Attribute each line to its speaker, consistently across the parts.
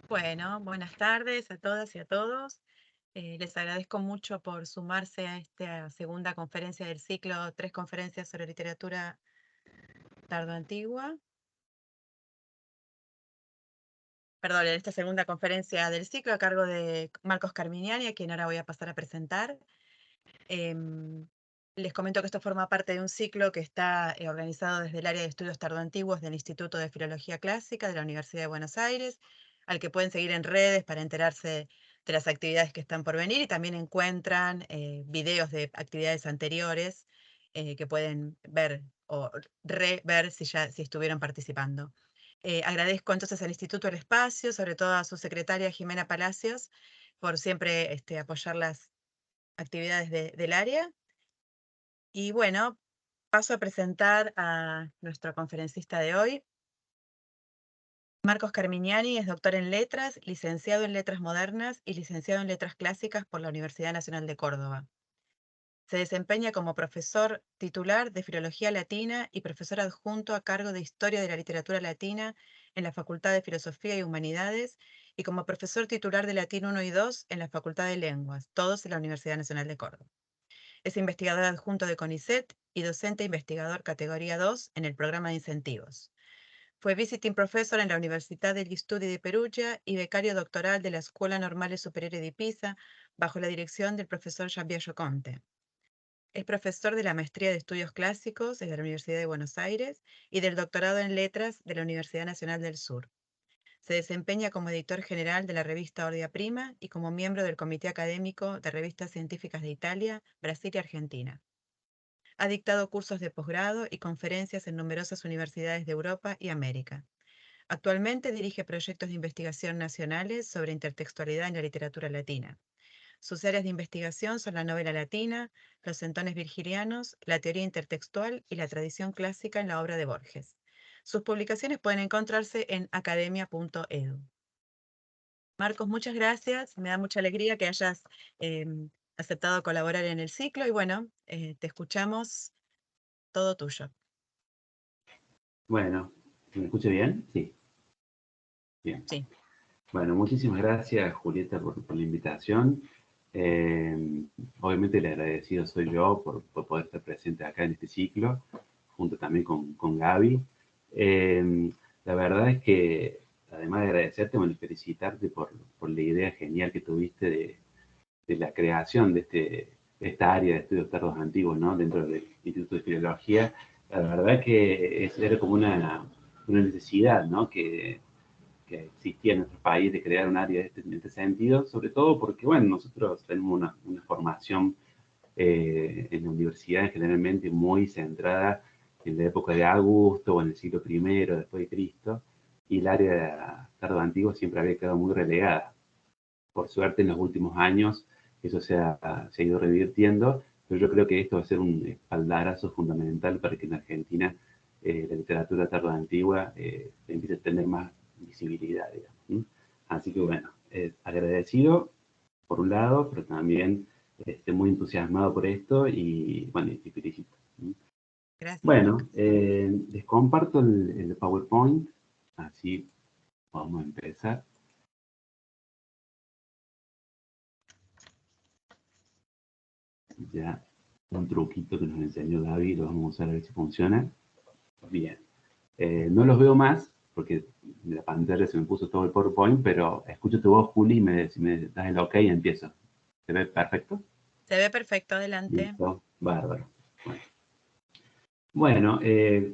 Speaker 1: Bueno, buenas tardes a todas y a todos. Les agradezco mucho por sumarse a esta segunda conferencia del ciclo, tres conferencias sobre literatura tardoantigua. Perdón, en esta segunda conferencia del ciclo a cargo de Marcos Carminiani, a quien ahora voy a pasar a presentar. Em, Les comento que esto forma parte de un ciclo que está organizado desde el área de estudios tardoantiguos del Instituto de Filología Clásica de la Universidad de Buenos Aires, al que pueden seguir en redes para enterarse de las actividades que están por venir y también encuentran videos de actividades anteriores que pueden ver o rever si estuvieron participando. Agradezco entonces al Instituto el espacio, sobre todo a su secretaria Jimena Palacios, por siempre apoyar las actividades del área. Y bueno, paso a presentar a nuestro conferencista de hoy. Marcos Carminiani es doctor en Letras, licenciado en Letras Modernas y licenciado en Letras Clásicas por la Universidad Nacional de Córdoba. Se desempeña como profesor titular de Filología Latina y profesor adjunto a cargo de Historia de la Literatura Latina en la Facultad de Filosofía y Humanidades y como profesor titular de Latín 1 y 2 en la Facultad de Lenguas, todos en la Universidad Nacional de Córdoba. Es investigador adjunto de CONICET y docente investigador categoría 2 en el programa de incentivos. Fue visiting professor en la Università degli Studi di Perugia y becario doctoral de la Escuela Normale Superiore di Pisa bajo la dirección del profesor Xavier Conte. Es profesor de la Maestría de Estudios Clásicos de la Universidad de Buenos Aires y del doctorado en Letras de la Universidad Nacional del Sur. Se desempeña como editor general de la revista Ordia Prima y como miembro del Comité Académico de Revistas Científicas de Italia, Brasil y Argentina. Ha dictado cursos de posgrado y conferencias en numerosas universidades de Europa y América. Actualmente dirige proyectos de investigación nacionales sobre intertextualidad en la literatura latina. Sus áreas de investigación son la novela latina, los centones virgilianos, la teoría intertextual y la tradición clásica en la obra de Borges. Sus publicaciones pueden encontrarse en academia.edu. Marcos, muchas gracias. Me da mucha alegría que hayas aceptado colaborar en el ciclo y bueno, te escuchamos, todo tuyo.
Speaker 2: Bueno, ¿me escucha bien? Sí, bien.
Speaker 1: Sí.
Speaker 2: Bueno, muchísimas gracias, Julieta, por la invitación. Obviamente el agradecido soy yo por poder estar presente acá en este ciclo, junto también con Gaby. La verdad es que, además de agradecerte, bueno, y felicitarte por la idea genial que tuviste de la creación de esta área de estudios tardos antiguos, ¿no? Dentro del Instituto de Filología. La verdad que era como una necesidad, ¿no? Que existía en nuestro país de crear un área en este sentido, sobre todo porque, bueno, nosotros tenemos una formación en la universidad generalmente muy centrada en la época de Augusto o en el siglo I después de Cristo, y el área tardo antiguo siempre había quedado muy relegada. Por suerte, en los últimos años eso se ha ido revirtiendo, pero yo creo que esto va a ser un espaldarazo fundamental para que en Argentina la literatura tardo antigua empiece a tener más visibilidad, digamos. ¿Sí? Así que bueno, agradecido por un lado, pero también muy entusiasmado por esto y bueno, y te felicito. ¿Sí?
Speaker 1: Gracias,
Speaker 2: Bueno,
Speaker 1: Marcos.
Speaker 2: les comparto el PowerPoint, así vamos a empezar. Ya un truquito que nos enseñó David, lo vamos a usar a ver si funciona. Bien. No los veo más, porque en la pantalla se me puso todo el PowerPoint, pero escucho tu voz, Juli, y si me das el OK, empiezo. ¿Se ve perfecto?
Speaker 1: Se ve perfecto, adelante.
Speaker 2: Listo, bárbaro. Bueno,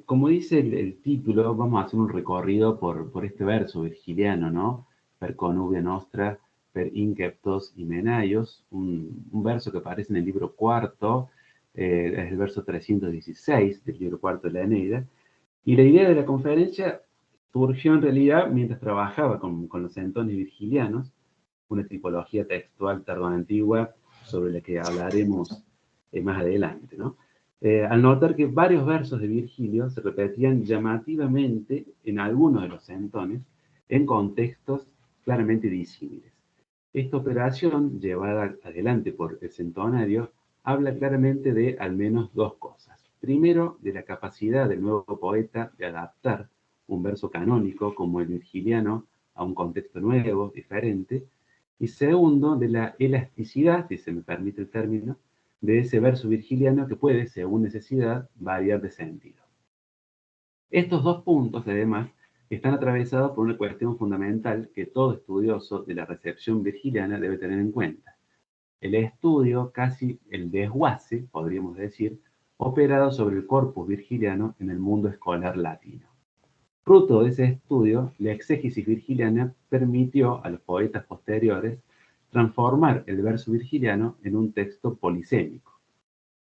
Speaker 2: como dice el título, vamos a hacer un recorrido por este verso virgiliano, ¿no? Per conuvia nostra, per inceptos Himenaios, un verso que aparece en el libro cuarto, es el verso 316 del libro cuarto de la Eneida. Y la idea de la conferencia surgió en realidad mientras trabajaba con los centones virgilianos, una tipología textual tardoantigua sobre la que hablaremos más adelante, ¿no? Al notar que varios versos de Virgilio se repetían llamativamente en algunos de los centones en contextos claramente disímiles. Esta operación, llevada adelante por el centonario, habla claramente de al menos dos cosas. Primero, de la capacidad del nuevo poeta de adaptar un verso canónico como el virgiliano a un contexto nuevo, diferente, y segundo, de la elasticidad, si se me permite el término, de ese verso virgiliano que puede, según necesidad, variar de sentido. Estos dos puntos, además, están atravesados por una cuestión fundamental que todo estudioso de la recepción virgiliana debe tener en cuenta. El estudio, casi el desguace, podríamos decir, operado sobre el corpus virgiliano en el mundo escolar latino. Fruto de ese estudio, la exégesis virgiliana permitió a los poetas posteriores transformar el verso virgiliano en un texto polisémico.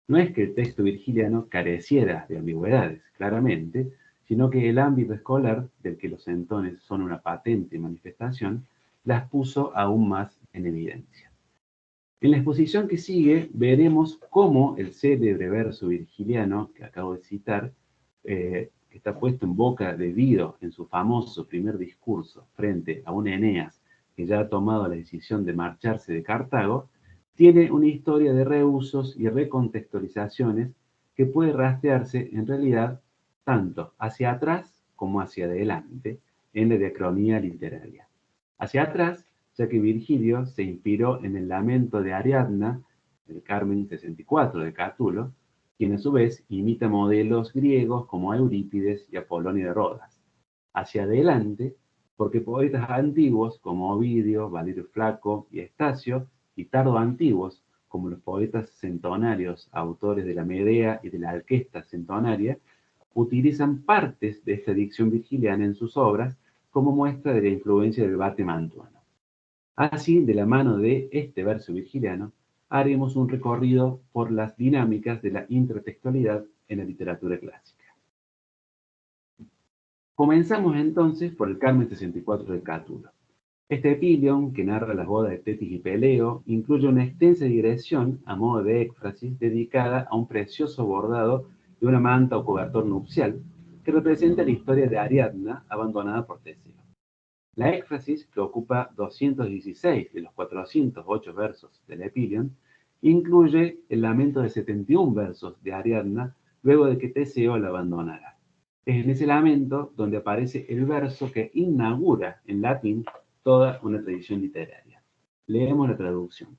Speaker 2: No es que el texto virgiliano careciera de ambigüedades, claramente, sino que el ámbito escolar, del que los entones son una patente manifestación, las puso aún más en evidencia. En la exposición que sigue veremos cómo el célebre verso virgiliano que acabo de citar, que está puesto en boca de Dido en su famoso primer discurso frente a un Eneas que ya ha tomado la decisión de marcharse de Cartago, tiene una historia de reusos y recontextualizaciones que puede rastrearse en realidad tanto hacia atrás como hacia adelante en la diacronía literaria. Hacia atrás, ya que Virgilio se inspiró en el lamento de Ariadna, el Carmen 64 de Catulo, quien a su vez imita modelos griegos como a Eurípides y Apolonio de Rodas. Hacia adelante, porque poetas antiguos como Ovidio, Valerio Flaco y Estacio, y tardoantiguos como los poetas centonarios, autores de la Medea y de la Alquesta centonaria, utilizan partes de esta dicción virgiliana en sus obras como muestra de la influencia del vate mantuano. Así, de la mano de este verso virgiliano, haremos un recorrido por las dinámicas de la intertextualidad en la literatura clásica. Comenzamos entonces por el Carmen 64 de Cátulo. Este epíleon, que narra las bodas de Tetis y Peleo, incluye una extensa digresión a modo de éfrasis dedicada a un precioso bordado de una manta o cobertor nupcial que representa la historia de Ariadna abandonada por Teseo. La éfrasis, que ocupa 216 de los 408 versos del epíleon, incluye el lamento de 71 versos de Ariadna luego de que Teseo la abandonara. Es en ese lamento donde aparece el verso que inaugura en latín toda una tradición literaria. Leemos la traducción.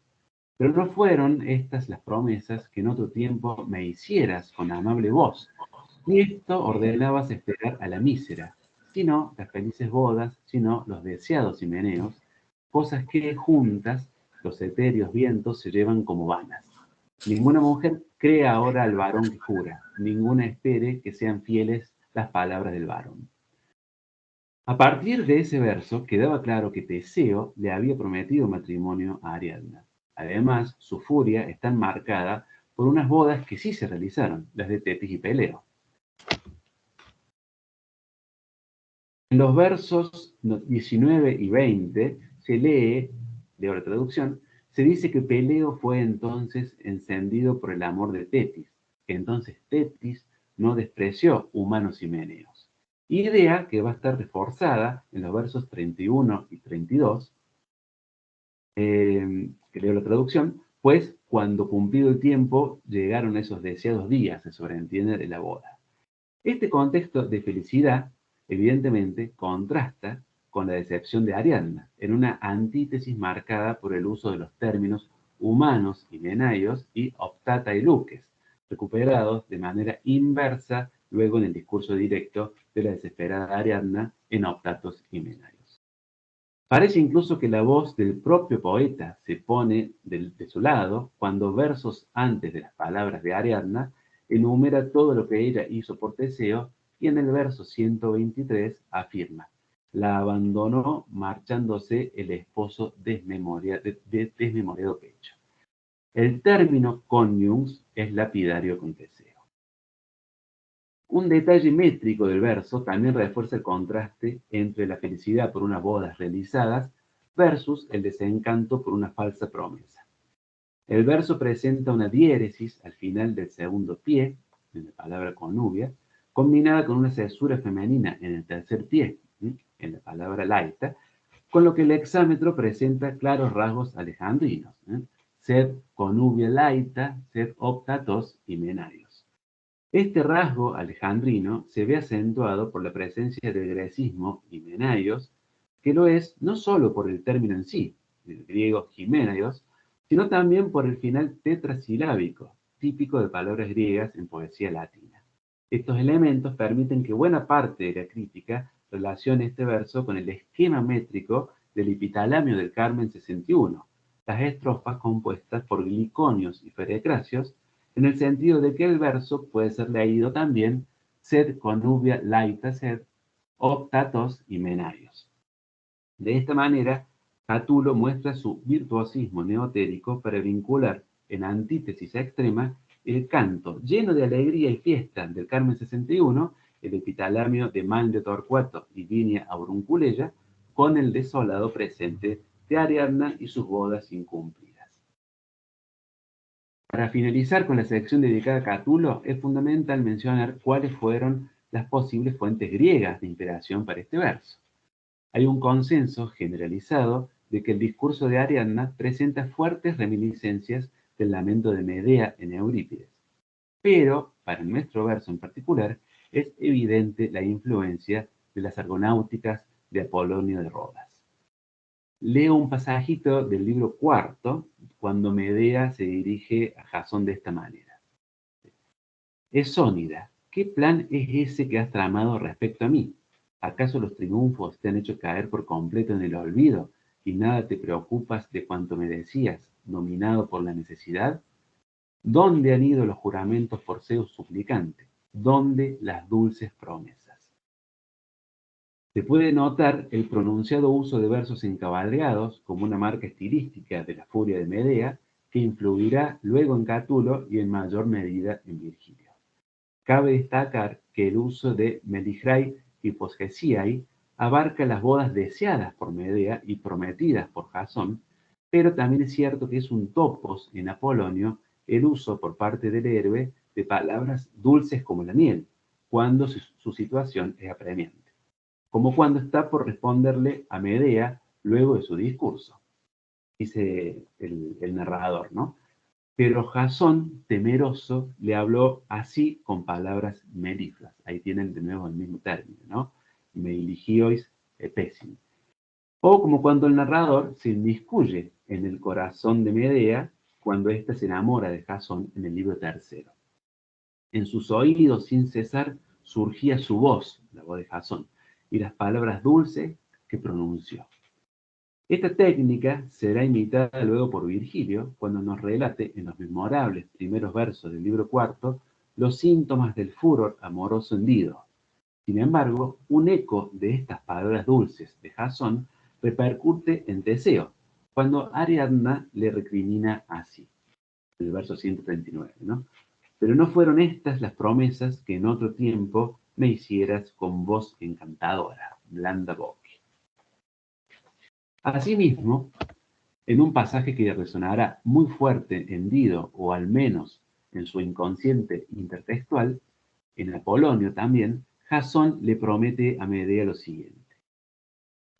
Speaker 2: Pero no fueron estas las promesas que en otro tiempo me hicieras con amable voz, ni esto ordenabas esperar a la mísera, sino las felices bodas, sino los deseados himeneos, cosas que juntas los etéreos vientos se llevan como vanas. Ninguna mujer cree ahora al varón que jura, ninguna espere que sean fieles las palabras del varón. A partir de ese verso quedaba claro que Teseo le había prometido matrimonio a Ariadna. Además, su furia está enmarcada por unas bodas que sí se realizaron, las de Tetis y Peleo. En los versos 19 y 20 se lee, leo la traducción, se dice que Peleo fue entonces encendido por el amor de Tetis, que entonces Tetis no despreció humanos himeneos. Idea que va a estar reforzada en los versos 31 y 32, que leo la traducción, pues cuando cumplido el tiempo llegaron esos deseados días, se sobreentiende, de la boda. Este contexto de felicidad, evidentemente, contrasta con la decepción de Ariadna, en una antítesis marcada por el uso de los términos humanos y menaios y optata y luques, recuperados de manera inversa luego en el discurso directo de la desesperada Ariadna en optatos y menaios. Parece incluso que la voz del propio poeta se pone de su lado cuando versos antes de las palabras de Ariadna enumera todo lo que ella hizo por Teseo y en el verso 123 afirma: la abandonó marchándose el esposo desmemoriado pecho. El término coniuns es lapidario con Teseo. Un detalle métrico del verso también refuerza el contraste entre la felicidad por unas bodas realizadas versus el desencanto por una falsa promesa. El verso presenta una diéresis al final del segundo pie, en la palabra conubia, combinada con una cesura femenina en el tercer pie, en la palabra laita, con lo que el hexámetro presenta claros rasgos alejandrinos, sed conubia laita, sed optatos himenarios. Este rasgo alejandrino se ve acentuado por la presencia del grecismo himenaios, que lo es no solo por el término en sí, del griego Jiméneos, sino también por el final tetrasilábico, típico de palabras griegas en poesía latina. Estos elementos permiten que buena parte de la crítica relacione este verso con el esquema métrico del epitalamio del Carmen 61, las estrofas compuestas por gliconios y ferecracios, en el sentido de que el verso puede ser leído también sed conubia laita sed, optatos y menarios. De esta manera, Catulo muestra su virtuosismo neotérico para vincular en antítesis extrema el canto lleno de alegría y fiesta del Carmen 61, el epitalamio de Mal de Torcuato y Vinia Aurunculeya, con el desolado presente de Ariadna y sus bodas incumplidas. Para finalizar con la sección dedicada a Catulo, es fundamental mencionar cuáles fueron las posibles fuentes griegas de inspiración para este verso. Hay un consenso generalizado de que el discurso de Ariadna presenta fuertes reminiscencias del lamento de Medea en Eurípides. Pero, para nuestro verso en particular, es evidente la influencia de las argonáuticas de Apolonio de Rodas. Leo un pasajito del libro cuarto, cuando Medea se dirige a Jasón de esta manera. Esónida, ¿qué plan es ese que has tramado respecto a mí? ¿Acaso los triunfos te han hecho caer por completo en el olvido y nada te preocupas de cuanto me decías, dominado por la necesidad? ¿Dónde han ido los juramentos por Zeus suplicante? ¿Dónde las dulces promesas? Se puede notar el pronunciado uso de versos encabalgados como una marca estilística de la furia de Medea, que influirá luego en Catulo y en mayor medida en Virgilio. Cabe destacar que el uso de Meligrai y Posgesiai abarca las bodas deseadas por Medea y prometidas por Jasón, pero también es cierto que es un topos en Apolonio el uso por parte del héroe de palabras dulces como la miel, cuando su situación es apremiante, como cuando está por responderle a Medea luego de su discurso, dice el narrador, ¿no? Pero Jasón, temeroso, le habló así con palabras melifluas. Ahí tienen de nuevo el mismo término, ¿no? Meligiois epésim. O como cuando el narrador se inmiscuye en el corazón de Medea cuando ésta se enamora de Jasón en el libro tercero. En sus oídos sin cesar surgía su voz, la voz de Jasón, y las palabras dulces que pronunció. Esta técnica será imitada luego por Virgilio cuando nos relate en los memorables primeros versos del libro cuarto los síntomas del furor amoroso en Dido. Sin embargo, un eco de estas palabras dulces de Jasón repercute en Teseo, cuando Ariadna le recrimina así, el verso 139, ¿no? Pero no fueron estas las promesas que en otro tiempo me hicieras con voz encantadora, blanda voz. Asimismo, en un pasaje que resonará muy fuerte en Dido, o al menos en su inconsciente intertextual, en Apolonio también, Jasón le promete a Medea lo siguiente.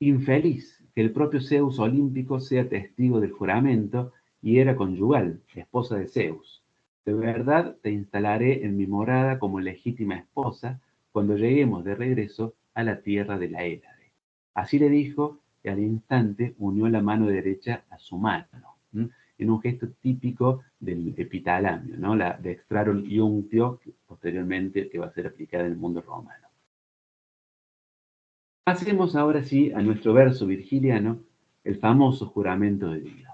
Speaker 2: Infeliz, que el propio Zeus olímpico sea testigo del juramento y era conyugal, esposa de Zeus. De verdad te instalaré en mi morada como legítima esposa cuando lleguemos de regreso a la tierra de la Hélade. Así le dijo y al instante unió la mano derecha a su mano, en un gesto típico del epitalamio, ¿no? La de extrarum iunctio, posteriormente que va a ser aplicada en el mundo romano. Pasemos ahora sí a nuestro verso virgiliano, el famoso juramento de Dido.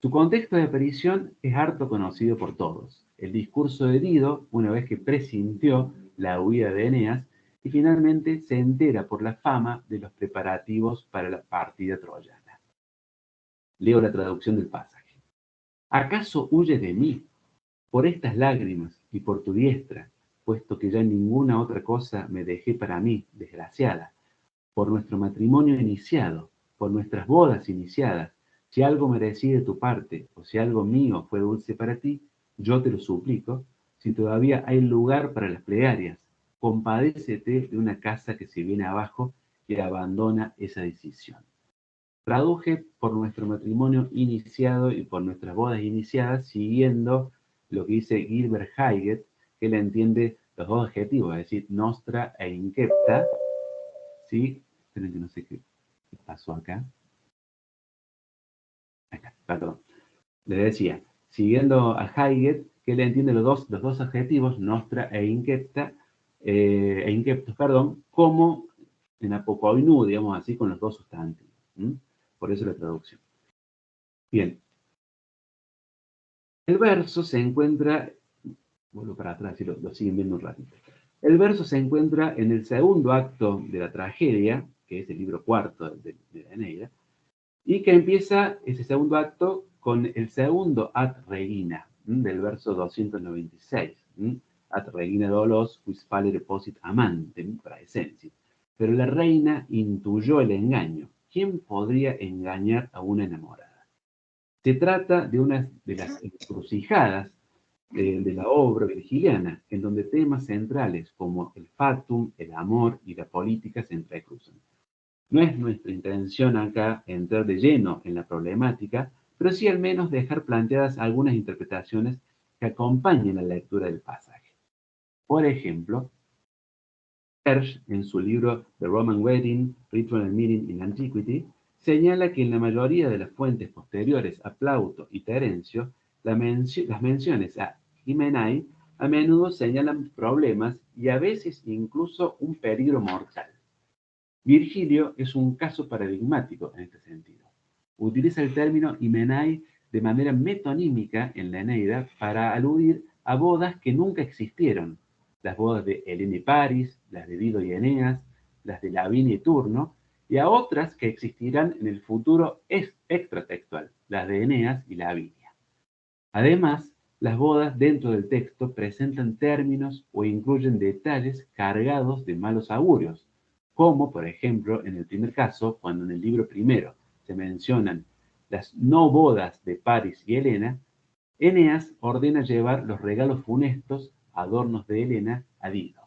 Speaker 2: Su contexto de aparición es harto conocido por todos. El discurso de Dido, una vez que presintió la huida de Eneas, y finalmente se entera por la fama de los preparativos para la partida troyana. Leo la traducción del pasaje. ¿Acaso huyes de mí por estas lágrimas y por tu diestra, puesto que ya ninguna otra cosa me dejé para mí, desgraciada, por nuestro matrimonio iniciado, por nuestras bodas iniciadas? Si algo merecí de tu parte, o si algo mío fue dulce para ti, yo te lo suplico, si todavía hay lugar para las plegarias, compadécete de una casa que se viene abajo y abandona esa decisión. Traduje por nuestro matrimonio iniciado y por nuestras bodas iniciadas, siguiendo lo que dice Gilbert Haigett, que él entiende los dos adjetivos, es decir, nostra e incepta, ¿sí? Esperen que no sé qué pasó acá? Acá, perdón. Le decía, siguiendo a Hayek, que él entiende los dos adjetivos, nostra e incepta, perdón, como en apocoinú, digamos así, con los dos sustantivos. Por eso la traducción. Bien. El verso se encuentra, vuelvo para atrás y lo siguen viendo un ratito. El verso se encuentra en el segundo acto de la tragedia, que es el libro cuarto de la Eneida, y que empieza ese segundo acto con el segundo ad regina, del verso 296. Ad regina dolos, quis palere posit amantem, praesensit. Pero la reina intuyó el engaño. ¿Quién podría engañar a una enamorada? Se trata de una de las encrucijadas de la obra virgiliana, en donde temas centrales como el fatum, el amor y la política se entrecruzan. No es nuestra intención acá entrar de lleno en la problemática, pero sí al menos dejar planteadas algunas interpretaciones que acompañen la lectura del pasaje. Por ejemplo, Hersch, en su libro The Roman Wedding, Ritual and Meaning in Antiquity, señala que en la mayoría de las fuentes posteriores a Plauto y Terencio, las menciones a Himenai a menudo señalan problemas y a veces incluso un peligro mortal. Virgilio es un caso paradigmático en este sentido. Utiliza el término Himenai de manera metonímica en la Eneida para aludir a bodas que nunca existieron. Las bodas de Helena y Paris, las de Dido y Eneas, las de Lavinia y Turno, y a otras que existirán en el futuro extratextual, las de Eneas y Lavinia. Además, las bodas dentro del texto presentan términos o incluyen detalles cargados de malos augurios, como por ejemplo en el primer caso, cuando en el libro primero se mencionan las no bodas de Paris y Helena, Eneas ordena llevar los regalos funestos, adornos de Helena, a Dido.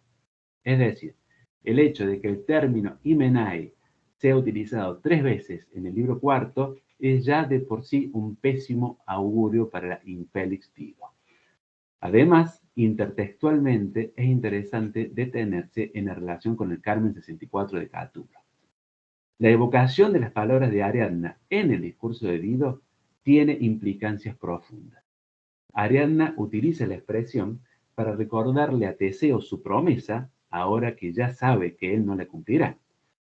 Speaker 2: Es decir, el hecho de que el término Himenai sea utilizado 3 veces en el libro cuarto es ya de por sí un pésimo augurio para la infeliz Dido. Además, intertextualmente es interesante detenerse en la relación con el Carmen 64 de Catulo. La evocación de las palabras de Ariadna en el discurso de Dido tiene implicancias profundas. Ariadna utiliza la expresión para recordarle a Teseo su promesa, ahora que ya sabe que él no la cumplirá.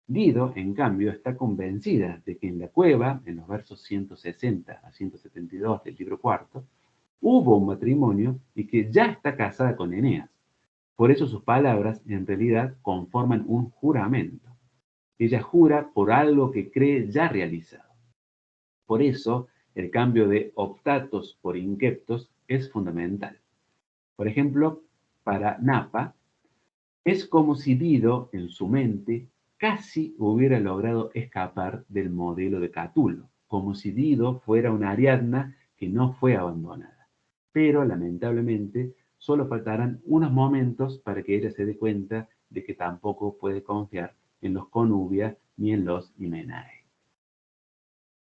Speaker 2: Dido, en cambio, está convencida de que en la cueva, en los versos 160 a 172 del libro cuarto, hubo un matrimonio y que ya está casada con Eneas. Por eso sus palabras, en realidad, conforman un juramento. Ella jura por algo que cree ya realizado. Por eso, el cambio de optatos por inceptos es fundamental. Por ejemplo, para Napa, es como si Dido, en su mente, casi hubiera logrado escapar del modelo de Catulo, como si Dido fuera una Ariadna que no fue abandonada. Pero, lamentablemente, solo faltarán unos momentos para que ella se dé cuenta de que tampoco puede confiar en los Conubia ni en los Himenae.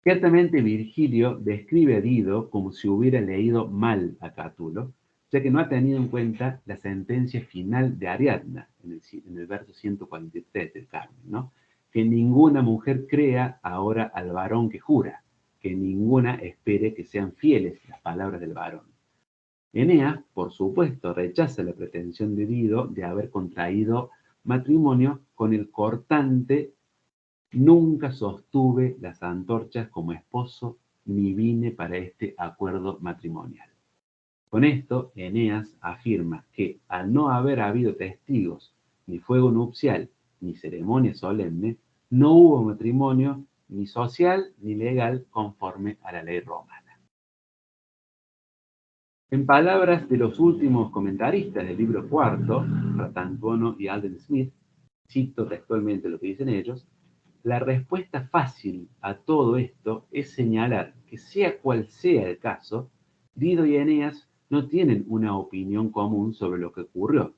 Speaker 2: Ciertamente Virgilio describe a Dido como si hubiera leído mal a Catulo, ya que no ha tenido en cuenta la sentencia final de Ariadna, en el verso 143 del Carmen, ¿no? Que ninguna mujer crea ahora al varón que jura, que ninguna espere que sean fieles las palabras del varón. Eneas, por supuesto, rechaza la pretensión de Dido de haber contraído matrimonio con el cortante: nunca sostuve las antorchas como esposo, ni vine para este acuerdo matrimonial. Con esto, Eneas afirma que al no haber habido testigos, ni fuego nupcial, ni ceremonia solemne, no hubo matrimonio ni social ni legal conforme a la ley romana. En palabras de los últimos comentaristas del libro cuarto, Ratantuono y Alden Smith, cito textualmente lo que dicen ellos: la respuesta fácil a todo esto es señalar que, sea cual sea el caso, Dido y Eneas no tienen una opinión común sobre lo que ocurrió.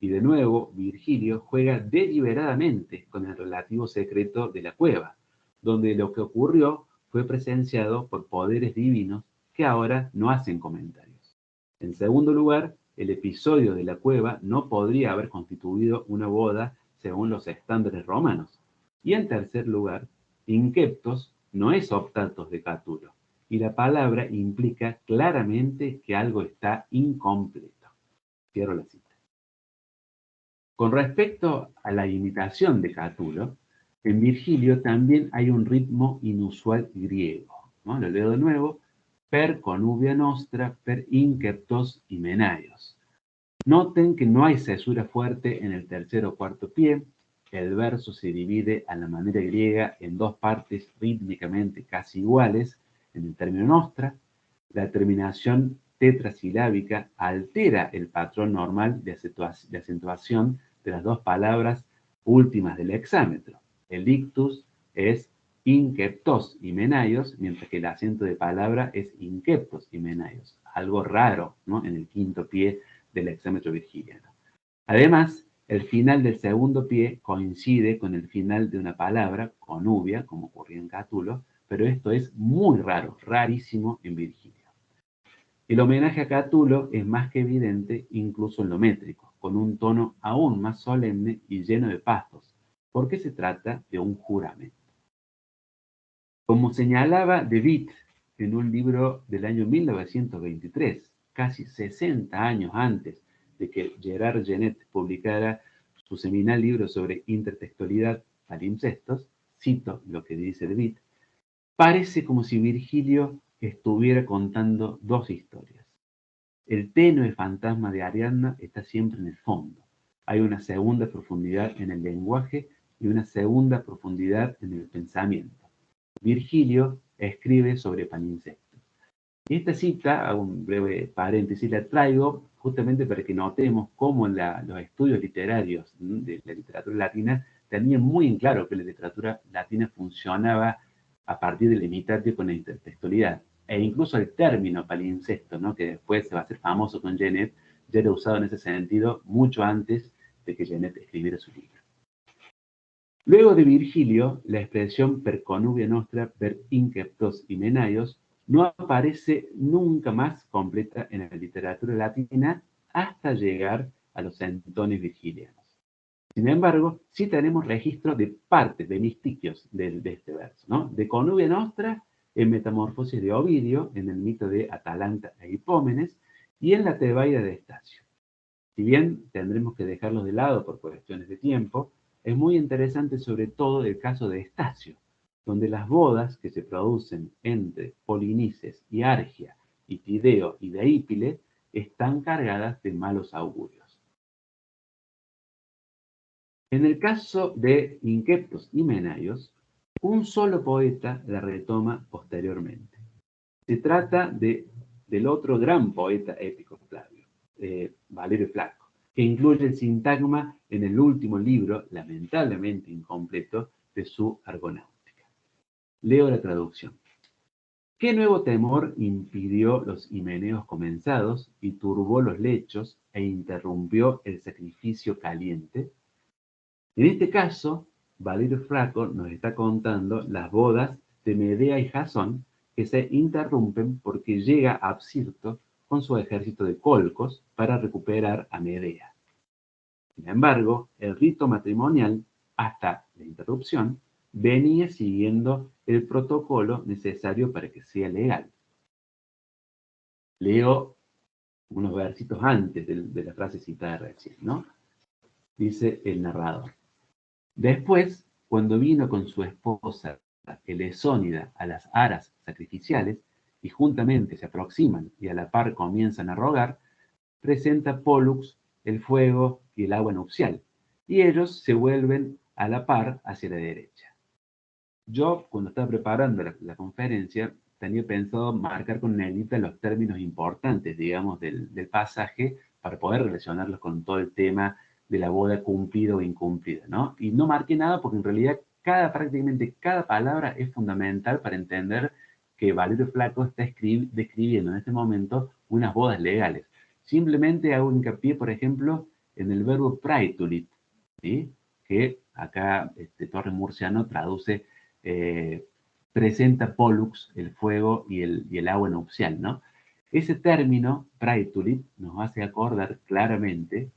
Speaker 2: Y de nuevo, Virgilio juega deliberadamente con el relativo secreto de la cueva, donde lo que ocurrió fue presenciado por poderes divinos que ahora no hacen comentarios. En segundo lugar, el episodio de la cueva no podría haber constituido una boda según los estándares romanos. Y en tercer lugar, Inqueptos no es optatos de Catulo, y la palabra implica claramente que algo está incompleto. Cierro la cita. Con respecto a la imitación de Catulo, en Virgilio también hay un ritmo inusual griego, ¿no? Lo leo de nuevo: per conuvia nostra, per inceptos himenaios. Noten que no hay cesura fuerte en el tercer o cuarto pie. El verso se divide a la manera griega en dos partes rítmicamente casi iguales en el término nostra. La terminación tetrasilábica altera el patrón normal de acentuación de las dos palabras últimas del hexámetro. El ictus es inceptos himenaios, mientras que el acento de palabra es inceptos himenaios. Algo raro, ¿no?, en el quinto pie del hexámetro virgiliano. Además, el final del segundo pie coincide con el final de una palabra, conuvia, como ocurría en Catulo, pero esto es muy raro, rarísimo en Virgilio. El homenaje a Catulo es más que evidente incluso en lo métrico, con un tono aún más solemne y lleno de pathos, porque se trata de un juramento. Como señalaba De Witt en un libro del año 1923, casi 60 años antes de que Gerard Genet publicara su seminal libro sobre intertextualidad, palimpsestos, cito lo que dice De Witt: parece como si Virgilio estuviera contando dos historias. El tenue fantasma de Ariadna está siempre en el fondo. Hay una segunda profundidad en el lenguaje y una segunda profundidad en el pensamiento. Virgilio escribe sobre palimpsestos. Y esta cita, hago un breve paréntesis, la traigo justamente para que notemos cómo los estudios literarios de la literatura latina tenían muy en claro que la literatura latina funcionaba a partir de la imitatio con la intertextualidad. E incluso el término palimpsesto, ¿no?, que después se va a hacer famoso con Genet, ya era usado en ese sentido mucho antes de que Genet escribiera su libro. Luego de Virgilio, la expresión per conuvia nostra, per inceptos himenaios no aparece nunca más completa en la literatura latina hasta llegar a los centones virgilianos. Sin embargo, sí tenemos registro de partes, de mistiquios de este verso, ¿no? De conuvia nostra en Metamorfosis de Ovidio, en el mito de Atalanta e Hipómenes, y en la Tebaida de Estacio. Si bien tendremos que dejarlos de lado por cuestiones de tiempo, es muy interesante sobre todo el caso de Estacio, donde las bodas que se producen entre Polinices y Argia, y Tideo y Deípile, están cargadas de malos augurios. En el caso de Inqueptos y Menaios, un solo poeta la retoma posteriormente. Se trata del otro gran poeta épico Flavio, Valerio Flaco, que incluye el sintagma en el último libro, lamentablemente incompleto, de su Argonáutica. Leo la traducción. ¿Qué nuevo temor impidió los himeneos comenzados y turbó los lechos e interrumpió el sacrificio caliente? En este caso, Valerio Flaco nos está contando las bodas de Medea y Jasón, que se interrumpen porque llega Absirto con su ejército de colcos para recuperar a Medea. Sin embargo, el rito matrimonial, hasta la interrupción, venía siguiendo el protocolo necesario para que sea legal. Leo unos versitos antes de la frase citada recién, ¿no? Dice el narrador. Después, cuando vino con su esposa Elesónida a las aras sacrificiales, y juntamente se aproximan y a la par comienzan a rogar, presenta Pólux el fuego y el agua nupcial, y ellos se vuelven a la par hacia la derecha. Yo, cuando estaba preparando la conferencia, tenía pensado marcar con negrita los términos importantes, digamos, del pasaje para poder relacionarlos con todo el tema de la boda cumplida o incumplida, ¿no? Y no marqué nada porque en realidad prácticamente cada palabra es fundamental para entender que Valerio Flaco está describiendo en este momento unas bodas legales. Simplemente hago hincapié, por ejemplo, en el verbo praetulit, ¿sí?, que acá Torres Murciano traduce presenta Pollux, el fuego y el agua nupcial, ¿no? Ese término, praetulit, nos hace acordar claramente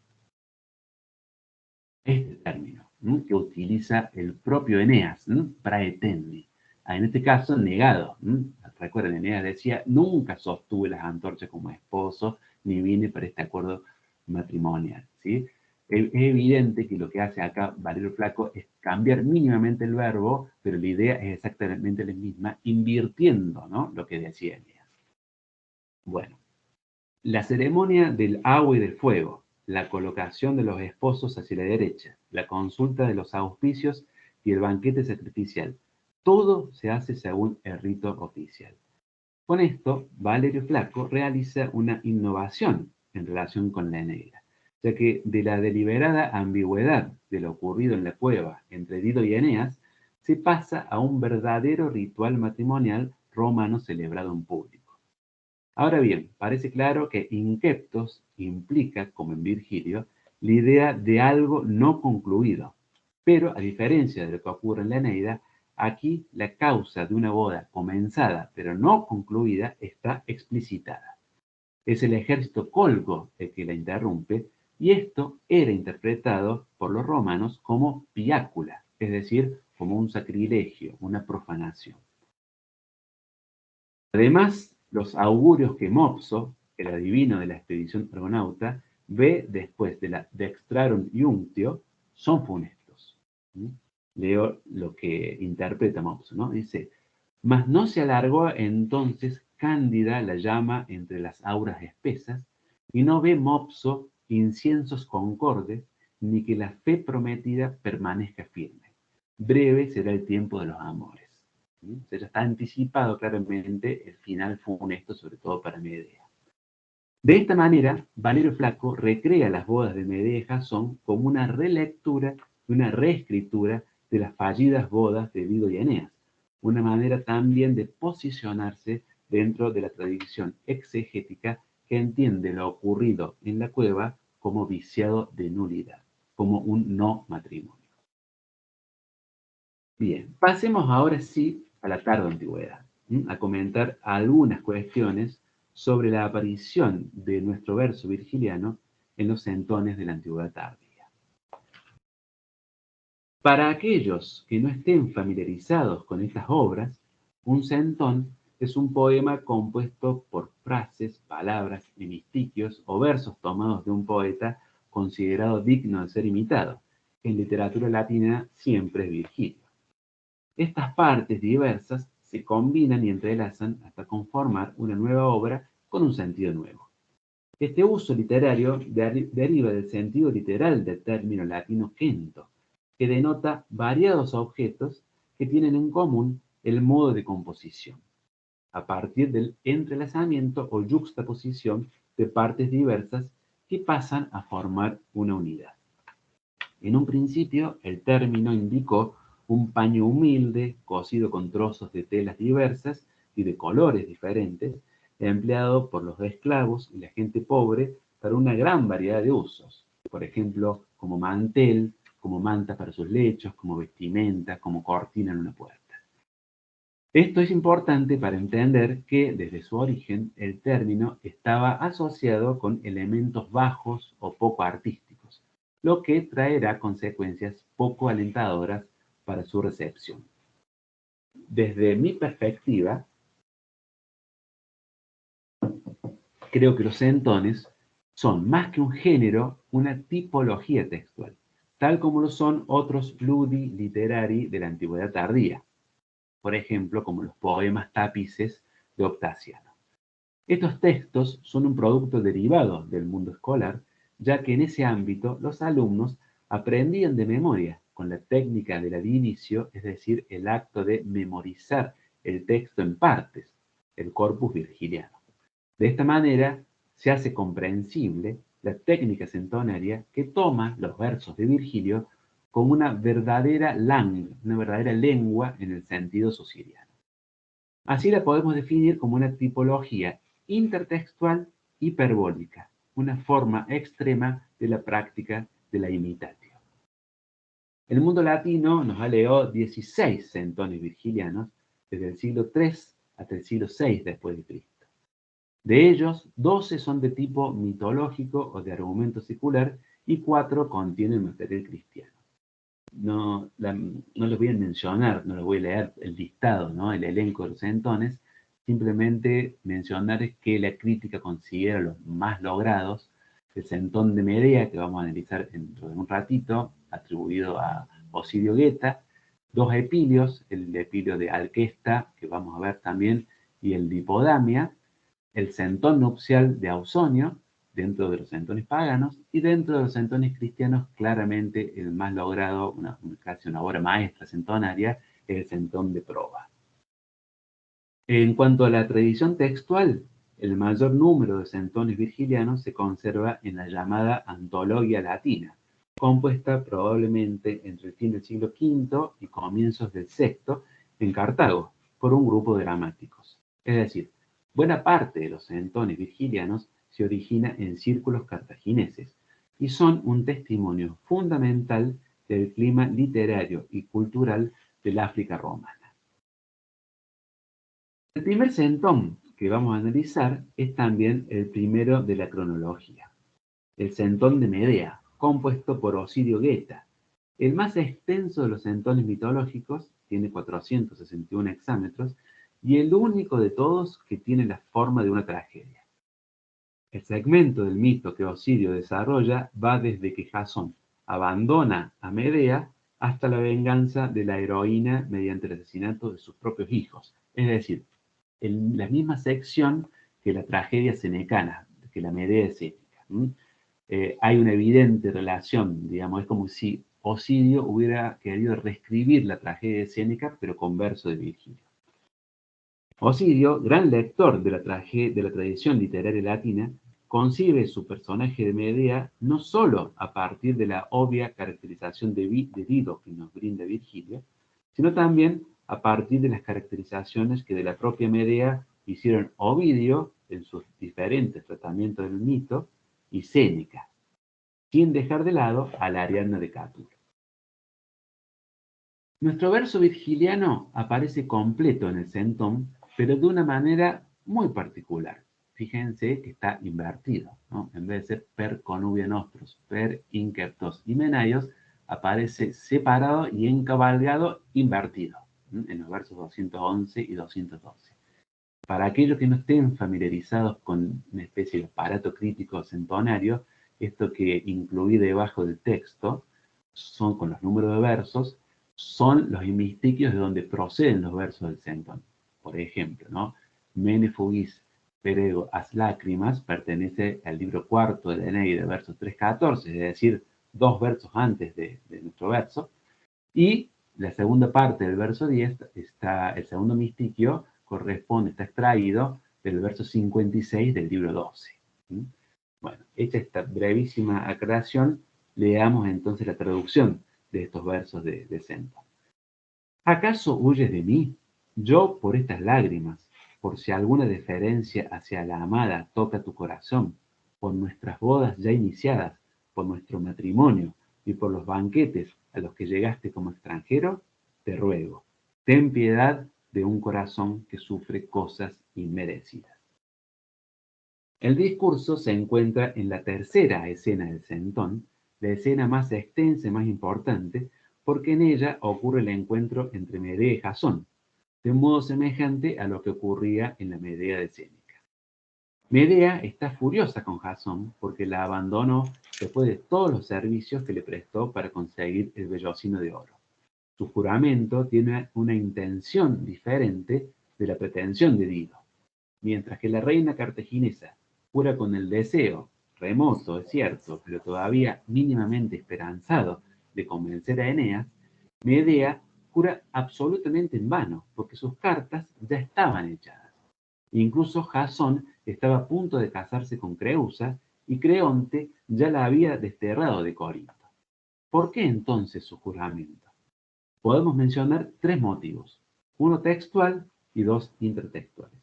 Speaker 2: este término, que utiliza el propio Eneas, praetendi. En este caso, negado. Recuerden, Eneas decía, nunca sostuve las antorchas como esposo, ni vine para este acuerdo matrimonial, ¿sí? Es evidente que lo que hace acá Valerio Flaco es cambiar mínimamente el verbo, pero la idea es exactamente la misma, invirtiendo, ¿no?, lo que decía Eneas. Bueno, la ceremonia del agua y del fuego, la colocación de los esposos hacia la derecha, la consulta de los auspicios y el banquete sacrificial. Todo se hace según el rito oficial. Con esto, Valerio Flaco realiza una innovación en relación con la Eneida, ya que de la deliberada ambigüedad de lo ocurrido en la cueva entre Dido y Eneas, se pasa a un verdadero ritual matrimonial romano celebrado en público. Ahora bien, parece claro que inceptos implica, como en Virgilio, la idea de algo no concluido. Pero, a diferencia de lo que ocurre en la Eneida, aquí la causa de una boda comenzada pero no concluida está explicitada. Es el ejército colgo el que la interrumpe, y esto era interpretado por los romanos como piácula, es decir, como un sacrilegio, una profanación. Además, los augurios que Mopso, el adivino de la expedición argonauta, ve después de la Dextrarum Iunctio, son funestos. Leo lo que interpreta Mopso, ¿no? Dice, mas no se alargó entonces cándida la llama entre las auras espesas, y no ve Mopso inciensos concordes, ni que la fe prometida permanezca firme. Breve será el tiempo de los amores. Se ya está anticipado claramente el final funesto, sobre todo para Medea. De esta manera, Valerio Flaco recrea las bodas de Medea y Jasón como una relectura y una reescritura de las fallidas bodas de Dido y Eneas, una manera también de posicionarse dentro de la tradición exegética que entiende lo ocurrido en la cueva como viciado de nulidad, como un no matrimonio. Bien, pasemos ahora sí a la tarde antigüedad, a comentar algunas cuestiones sobre la aparición de nuestro verso virgiliano en los centones de la antigüedad tardía. Para aquellos que no estén familiarizados con estas obras, un centón es un poema compuesto por frases, palabras, hemistiquios o versos tomados de un poeta considerado digno de ser imitado. En literatura latina siempre es Virgilio. Estas partes diversas se combinan y entrelazan hasta conformar una nueva obra con un sentido nuevo. Este uso literario deriva del sentido literal del término latino cento, que denota variados objetos que tienen en común el modo de composición, a partir del entrelazamiento o yuxtaposición de partes diversas que pasan a formar una unidad. En un principio, el término indicó un paño humilde, cosido con trozos de telas diversas y de colores diferentes, empleado por los esclavos y la gente pobre para una gran variedad de usos. Por ejemplo, como mantel, como manta para sus lechos, como vestimenta, como cortina en una puerta. Esto es importante para entender que, desde su origen, el término estaba asociado con elementos bajos o poco artísticos, lo que traerá consecuencias poco alentadoras para su recepción. Desde mi perspectiva, creo que los centones son más que un género, una tipología textual, tal como lo son otros ludi literari de la antigüedad tardía, por ejemplo, como los poemas tapices de Optaciano. Estos textos son un producto derivado del mundo escolar, ya que en ese ámbito los alumnos aprendían de memoria con la técnica del adinicio, es decir, el acto de memorizar el texto en partes, el corpus virgiliano. De esta manera se hace comprensible la técnica centonaria que toma los versos de Virgilio como una verdadera lengua en el sentido sociriano. Así la podemos definir como una tipología intertextual hiperbólica, una forma extrema de la práctica de la imitatio. El mundo latino nos ha leído 16 centones virgilianos desde el siglo III hasta el siglo VI después de Cristo. De ellos, 12 son de tipo mitológico o de argumento secular y 4 contienen material cristiano. no les voy a mencionar, no les voy a leer el listado, ¿no? El elenco de los centones, simplemente mencionar que la crítica considera los más logrados el centón de Medea, que vamos a analizar dentro de un ratito, atribuido a Ovidio Geta, dos epilios, el epilio de Alquesta, que vamos a ver también, y el de Hipodamia, el centón nupcial de Ausonio, dentro de los centones paganos, y dentro de los centones cristianos, claramente el más logrado, casi una obra maestra centonaria, es el centón de Proba. En cuanto a la tradición textual, el mayor número de centones virgilianos se conserva en la llamada Antologia Latina, compuesta probablemente entre el fin del siglo V y comienzos del VI en Cartago, por un grupo de gramáticos. Es decir, buena parte de los centones virgilianos se origina en círculos cartagineses y son un testimonio fundamental del clima literario y cultural del África romana. El primer centón que vamos a analizar es también el primero de la cronología, el centón de Medea, compuesto por Ovidio Geta, el más extenso de los centones mitológicos, tiene 461 hexámetros, y el único de todos que tiene la forma de una tragedia. El segmento del mito que Ovidio desarrolla va desde que Jasón abandona a Medea hasta la venganza de la heroína mediante el asesinato de sus propios hijos, es decir, en la misma sección que la tragedia senecana, que la Medea escénica. Hay una evidente relación, digamos, es como si Ovidio hubiera querido reescribir la tragedia escénica, pero con verso de Virgilio. Ovidio, gran lector de la tradición literaria latina, concibe su personaje de Medea no solo a partir de la obvia caracterización de Dido que nos brinda Virgilio, sino también a partir de las caracterizaciones que de la propia Medea hicieron Ovidio en sus diferentes tratamientos del mito y Séneca, sin dejar de lado a la Ariadna de Cátulo. Nuestro verso virgiliano aparece completo en el centón, pero de una manera muy particular. Fíjense que está invertido, ¿no? En vez de ser per conubia nostros, per inceptos himenaios, aparece separado y encabalgado invertido, en los versos 211 y 212. Para aquellos que no estén familiarizados con una especie de aparato crítico centonario, esto que incluí debajo del texto, son con los números de versos, son los hemistiquios de donde proceden los versos del centón. Por ejemplo, ¿no? Mene fugis perego as lágrimas pertenece al libro cuarto de la Eneida, versos 3-14, es decir, 2 versos antes de nuestro verso, y la segunda parte del verso 10, el segundo mistiquio, está extraído del verso 56 del libro 12. Bueno, hecha esta brevísima aclaración, leamos entonces la traducción de estos versos de Centón. ¿Acaso huyes de mí? Yo por estas lágrimas, por si alguna deferencia hacia la amada toca tu corazón, por nuestras bodas ya iniciadas, por nuestro matrimonio y por los banquetes a los que llegaste como extranjero, te ruego, ten piedad de un corazón que sufre cosas inmerecidas. El discurso se encuentra en la tercera escena del centón, la escena más extensa y más importante, porque en ella ocurre el encuentro entre Medea y Jasón, de un modo semejante a lo que ocurría en la Medea de Séneca. Medea está furiosa con Jasón porque la abandonó después de todos los servicios que le prestó para conseguir el vellocino de oro. Su juramento tiene una intención diferente de la pretensión de Dido. Mientras que la reina cartaginesa jura con el deseo, remoto es cierto, pero todavía mínimamente esperanzado, de convencer a Eneas, Medea jura absolutamente en vano, porque sus cartas ya estaban echadas. Incluso Jasón estaba a punto de casarse con Creusa y Creonte ya la había desterrado de Corinto. ¿Por qué entonces su juramento? Podemos mencionar 3 motivos, uno textual y 2 intertextuales.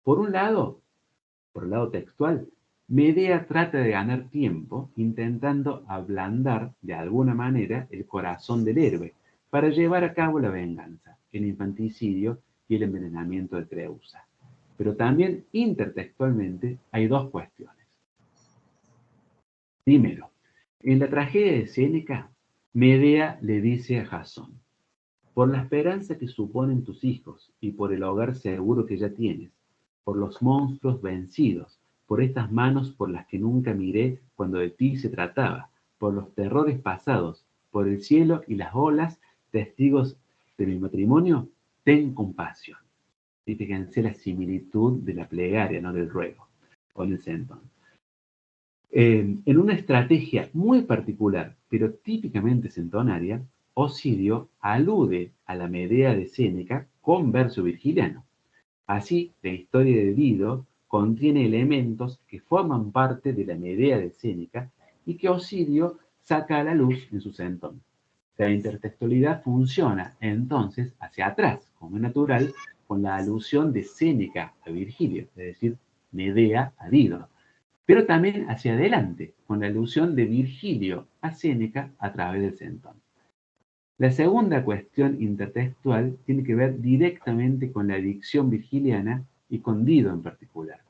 Speaker 2: Por un lado, por el lado textual, Medea trata de ganar tiempo intentando ablandar de alguna manera el corazón del héroe para llevar a cabo la venganza, el infanticidio y el envenenamiento de Creusa. Pero también intertextualmente hay 2 cuestiones. Primero, en la tragedia de Séneca, Medea le dice a Jasón: por la esperanza que suponen tus hijos y por el hogar seguro que ya tienes, por los monstruos vencidos, por estas manos por las que nunca miré cuando de ti se trataba, por los terrores pasados, por el cielo y las olas, testigos de mi matrimonio, ten compasión. Y fíjense la similitud de la plegaria, no del ruego, con el centón. En una estrategia muy particular, pero típicamente centonaria, Ovidio alude a la Medea de Séneca con verso virgiliano. Así, la historia de Dido contiene elementos que forman parte de la Medea de Séneca y que Ovidio saca a la luz en su centón. La intertextualidad funciona entonces hacia atrás, como es natural, con la alusión de Séneca a Virgilio, es decir, Medea a Dido, pero también hacia adelante, con la alusión de Virgilio a Séneca a través del centón. La segunda cuestión intertextual tiene que ver directamente con la dicción virgiliana y con Dido en particular.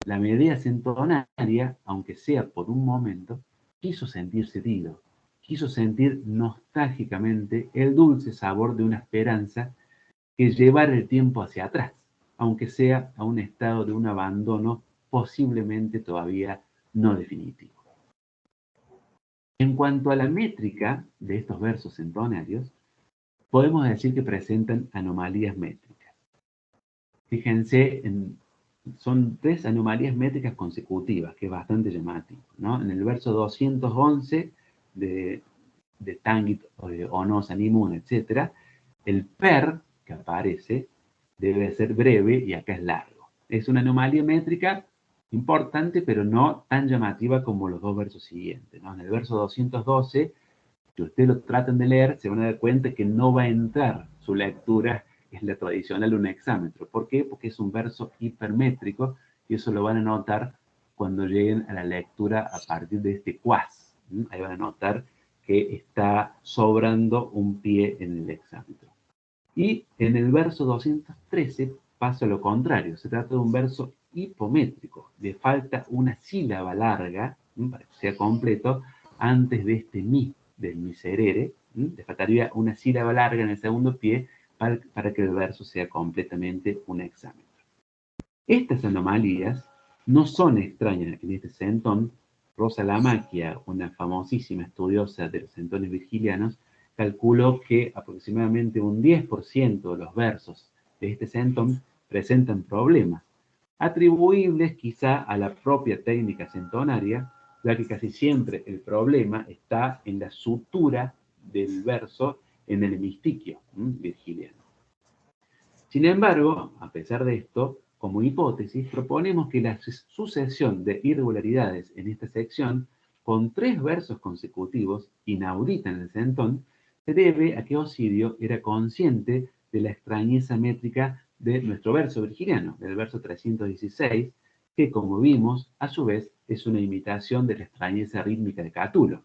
Speaker 2: La Medea centonaria, aunque sea por un momento, quiso sentirse Dido, quiso sentir nostálgicamente el dulce sabor de una esperanza que llevara el tiempo hacia atrás, aunque sea a un estado de un abandono posiblemente todavía no definitivo. En cuanto a la métrica de estos versos centonarios, podemos decir que presentan anomalías métricas. Fíjense, son 3 anomalías métricas consecutivas, que es bastante llamativo, ¿no? En el verso 211 de Tangit, Onos, Animun, etc., el per que aparece debe ser breve y acá es largo. Es una anomalía métrica importante, pero no tan llamativa como los 2 versos siguientes, ¿no? En el verso 212, si ustedes lo tratan de leer, se van a dar cuenta que no va a entrar su lectura en la tradicional un hexámetro. ¿Por qué? Porque es un verso hipermétrico y eso lo van a notar cuando lleguen a la lectura a partir de este quas. Ahí van a notar que está sobrando un pie en el hexámetro. Y en el verso 213 pasa lo contrario, se trata de un verso hipométrico, le falta una sílaba larga, para que sea completo, antes de este mi, del miserere, le faltaría una sílaba larga en el segundo pie para que el verso sea completamente un hexámetro. Estas anomalías no son extrañas en este centón. Rosa Lamacchia, una famosísima estudiosa de los centones virgilianos, calculó que aproximadamente un 10% de los versos de este centón presentan problemas, atribuibles quizá a la propia técnica centonaria, ya que casi siempre el problema está en la sutura del verso en el hemistiquio virgiliano. Sin embargo, a pesar de esto, como hipótesis, proponemos que la sucesión de irregularidades en esta sección, con 3 versos consecutivos, inaudita en el centón, se debe a que Ovidio era consciente de la extrañeza métrica de nuestro verso virgiliano, del verso 316, que, como vimos, a su vez es una imitación de la extrañeza rítmica de Catulo.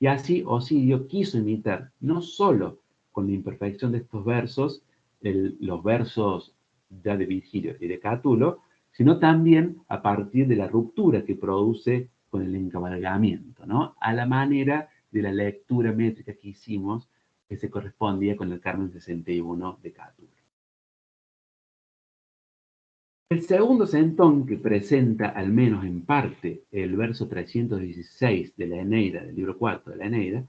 Speaker 2: Y así Ovidio quiso imitar, no solo con la imperfección de estos versos, los versos ya de Virgilio y de Catulo, sino también a partir de la ruptura que produce con el encabalgamiento, ¿no? A la manera de la lectura métrica que hicimos, que se correspondía con el Carmen 61 de Catulo. El segundo centón que presenta, al menos en parte, el verso 316 de la Eneida, del libro cuarto de la Eneida,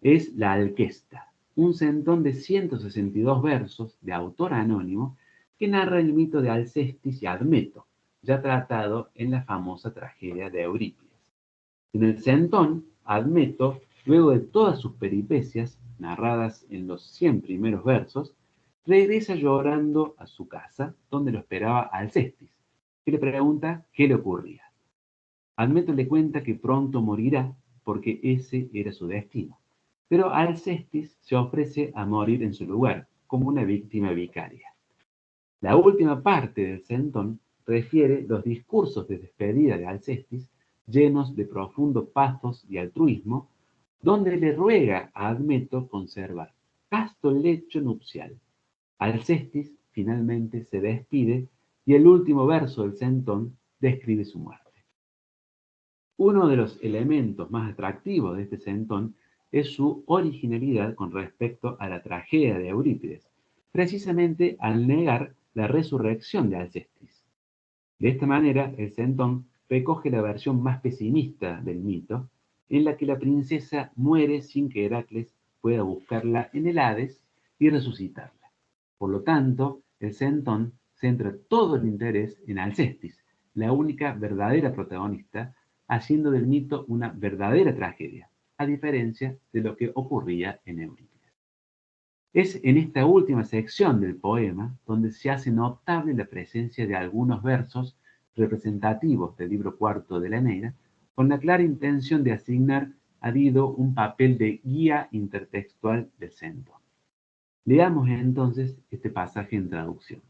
Speaker 2: es la Alquesta, un centón de 162 versos de autor anónimo que narra el mito de Alcestis y Admeto, ya tratado en la famosa tragedia de Eurípides. En el centón, Admeto, luego de todas sus peripecias, narradas en los 100 primeros versos, regresa llorando a su casa, donde lo esperaba Alcestis, que le pregunta qué le ocurría. Admeto le cuenta que pronto morirá, porque ese era su destino. Pero Alcestis se ofrece a morir en su lugar, como una víctima vicaria. La última parte del centón refiere los discursos de despedida de Alcestis, llenos de profundo pathos y altruismo, donde le ruega a Admeto conservar casto lecho nupcial. Alcestis finalmente se despide y el último verso del centón describe su muerte. Uno de los elementos más atractivos de este centón es su originalidad con respecto a la tragedia de Eurípides, precisamente al negar la resurrección de Alcestis. De esta manera, el Centón recoge la versión más pesimista del mito, en la que la princesa muere sin que Heracles pueda buscarla en el Hades y resucitarla. Por lo tanto, el Centón centra todo el interés en Alcestis, la única verdadera protagonista, haciendo del mito una verdadera tragedia, a diferencia de lo que ocurría en Eurípides. Es en esta última sección del poema donde se hace notable la presencia de algunos versos representativos del libro cuarto de la Eneida, con la clara intención de asignar a Dido un papel de guía intertextual del Centón. Leamos entonces este pasaje en traducción.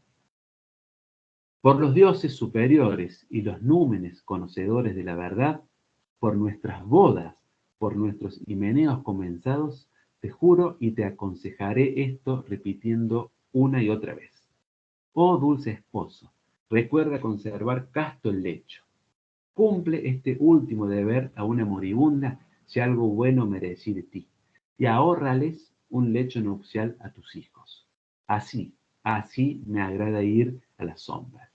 Speaker 2: Por los dioses superiores y los númenes conocedores de la verdad, por nuestras bodas, por nuestros himeneos comenzados, te juro y te aconsejaré esto repitiendo una y otra vez. Oh dulce esposo, recuerda conservar casto el lecho. Cumple este último deber a una moribunda si algo bueno merecí de ti, y ahórrales un lecho nupcial a tus hijos. Así me agrada ir a las sombras.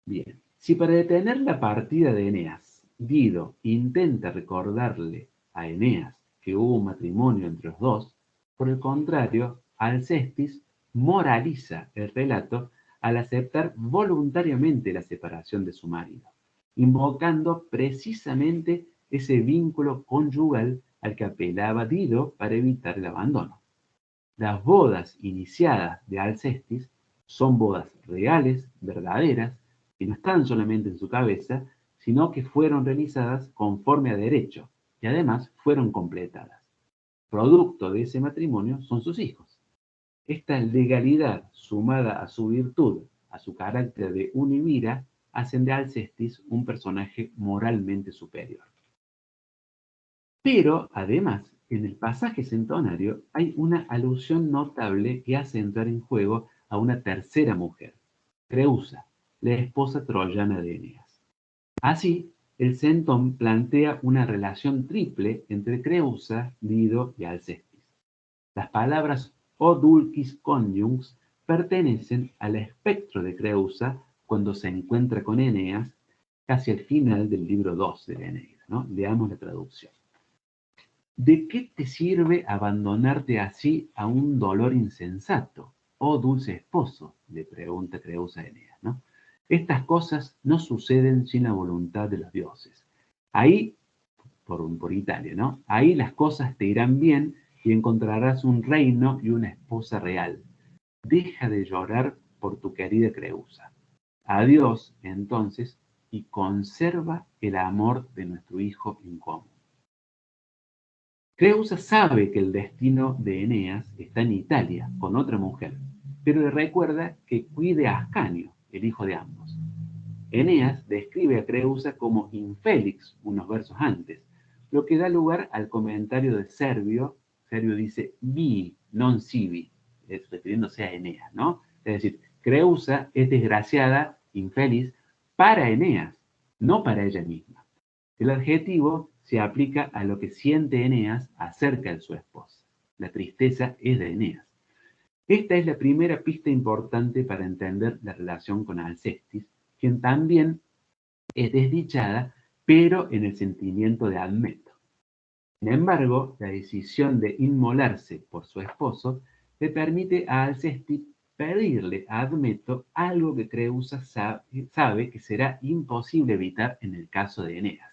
Speaker 2: Bien, si para detener la partida de Eneas, Dido intenta recordarle a Eneas que hubo un matrimonio entre los dos, por el contrario, Alcestis moraliza el relato al aceptar voluntariamente la separación de su marido, invocando precisamente ese vínculo conyugal al que apelaba Dido para evitar el abandono. Las bodas iniciadas de Alcestis son bodas reales, verdaderas, que no están solamente en su cabeza, sino que fueron realizadas conforme a derecho y además fueron completadas. Producto de ese matrimonio son sus hijos. Esta legalidad, sumada a su virtud, a su carácter de unimira, hacen de Alcestis un personaje moralmente superior. Pero, además, en el pasaje centonario hay una alusión notable que hace entrar en juego a una tercera mujer, Creusa, la esposa troyana de Eneas. Así, el centón plantea una relación triple entre Creusa, Dido y Alcestis. Las palabras o dulcis conjunx pertenecen al espectro de Creusa cuando se encuentra con Eneas, casi al final del libro 2 de la Eneida, ¿no? Leamos la traducción. ¿De qué te sirve abandonarte así a un dolor insensato? Oh dulce esposo, le pregunta Creusa a Eneas, ¿no? Estas cosas no suceden sin la voluntad de los dioses. Ahí, por Italia, ¿no? Ahí las cosas te irán bien y encontrarás un reino y una esposa real. Deja de llorar por tu querida Creusa. Adiós, entonces, y conserva el amor de nuestro hijo en común. Creusa sabe que el destino de Eneas está en Italia, con otra mujer, pero le recuerda que cuide a Ascanio, el hijo de ambos. Eneas describe a Creusa como infélix unos versos antes, lo que da lugar al comentario de Servio. Servio dice vi, non sibi, refiriéndose a Eneas, ¿no? Es decir, Creusa es desgraciada, infeliz, para Eneas, no para ella misma. El adjetivo se aplica a lo que siente Eneas acerca de su esposa. La tristeza es de Eneas. Esta es la primera pista importante para entender la relación con Alcestis, quien también es desdichada, pero en el sentimiento de Admeto. Sin embargo, la decisión de inmolarse por su esposo le permite a Alcestis pedirle a Admeto algo que Creusa sabe que será imposible evitar en el caso de Eneas: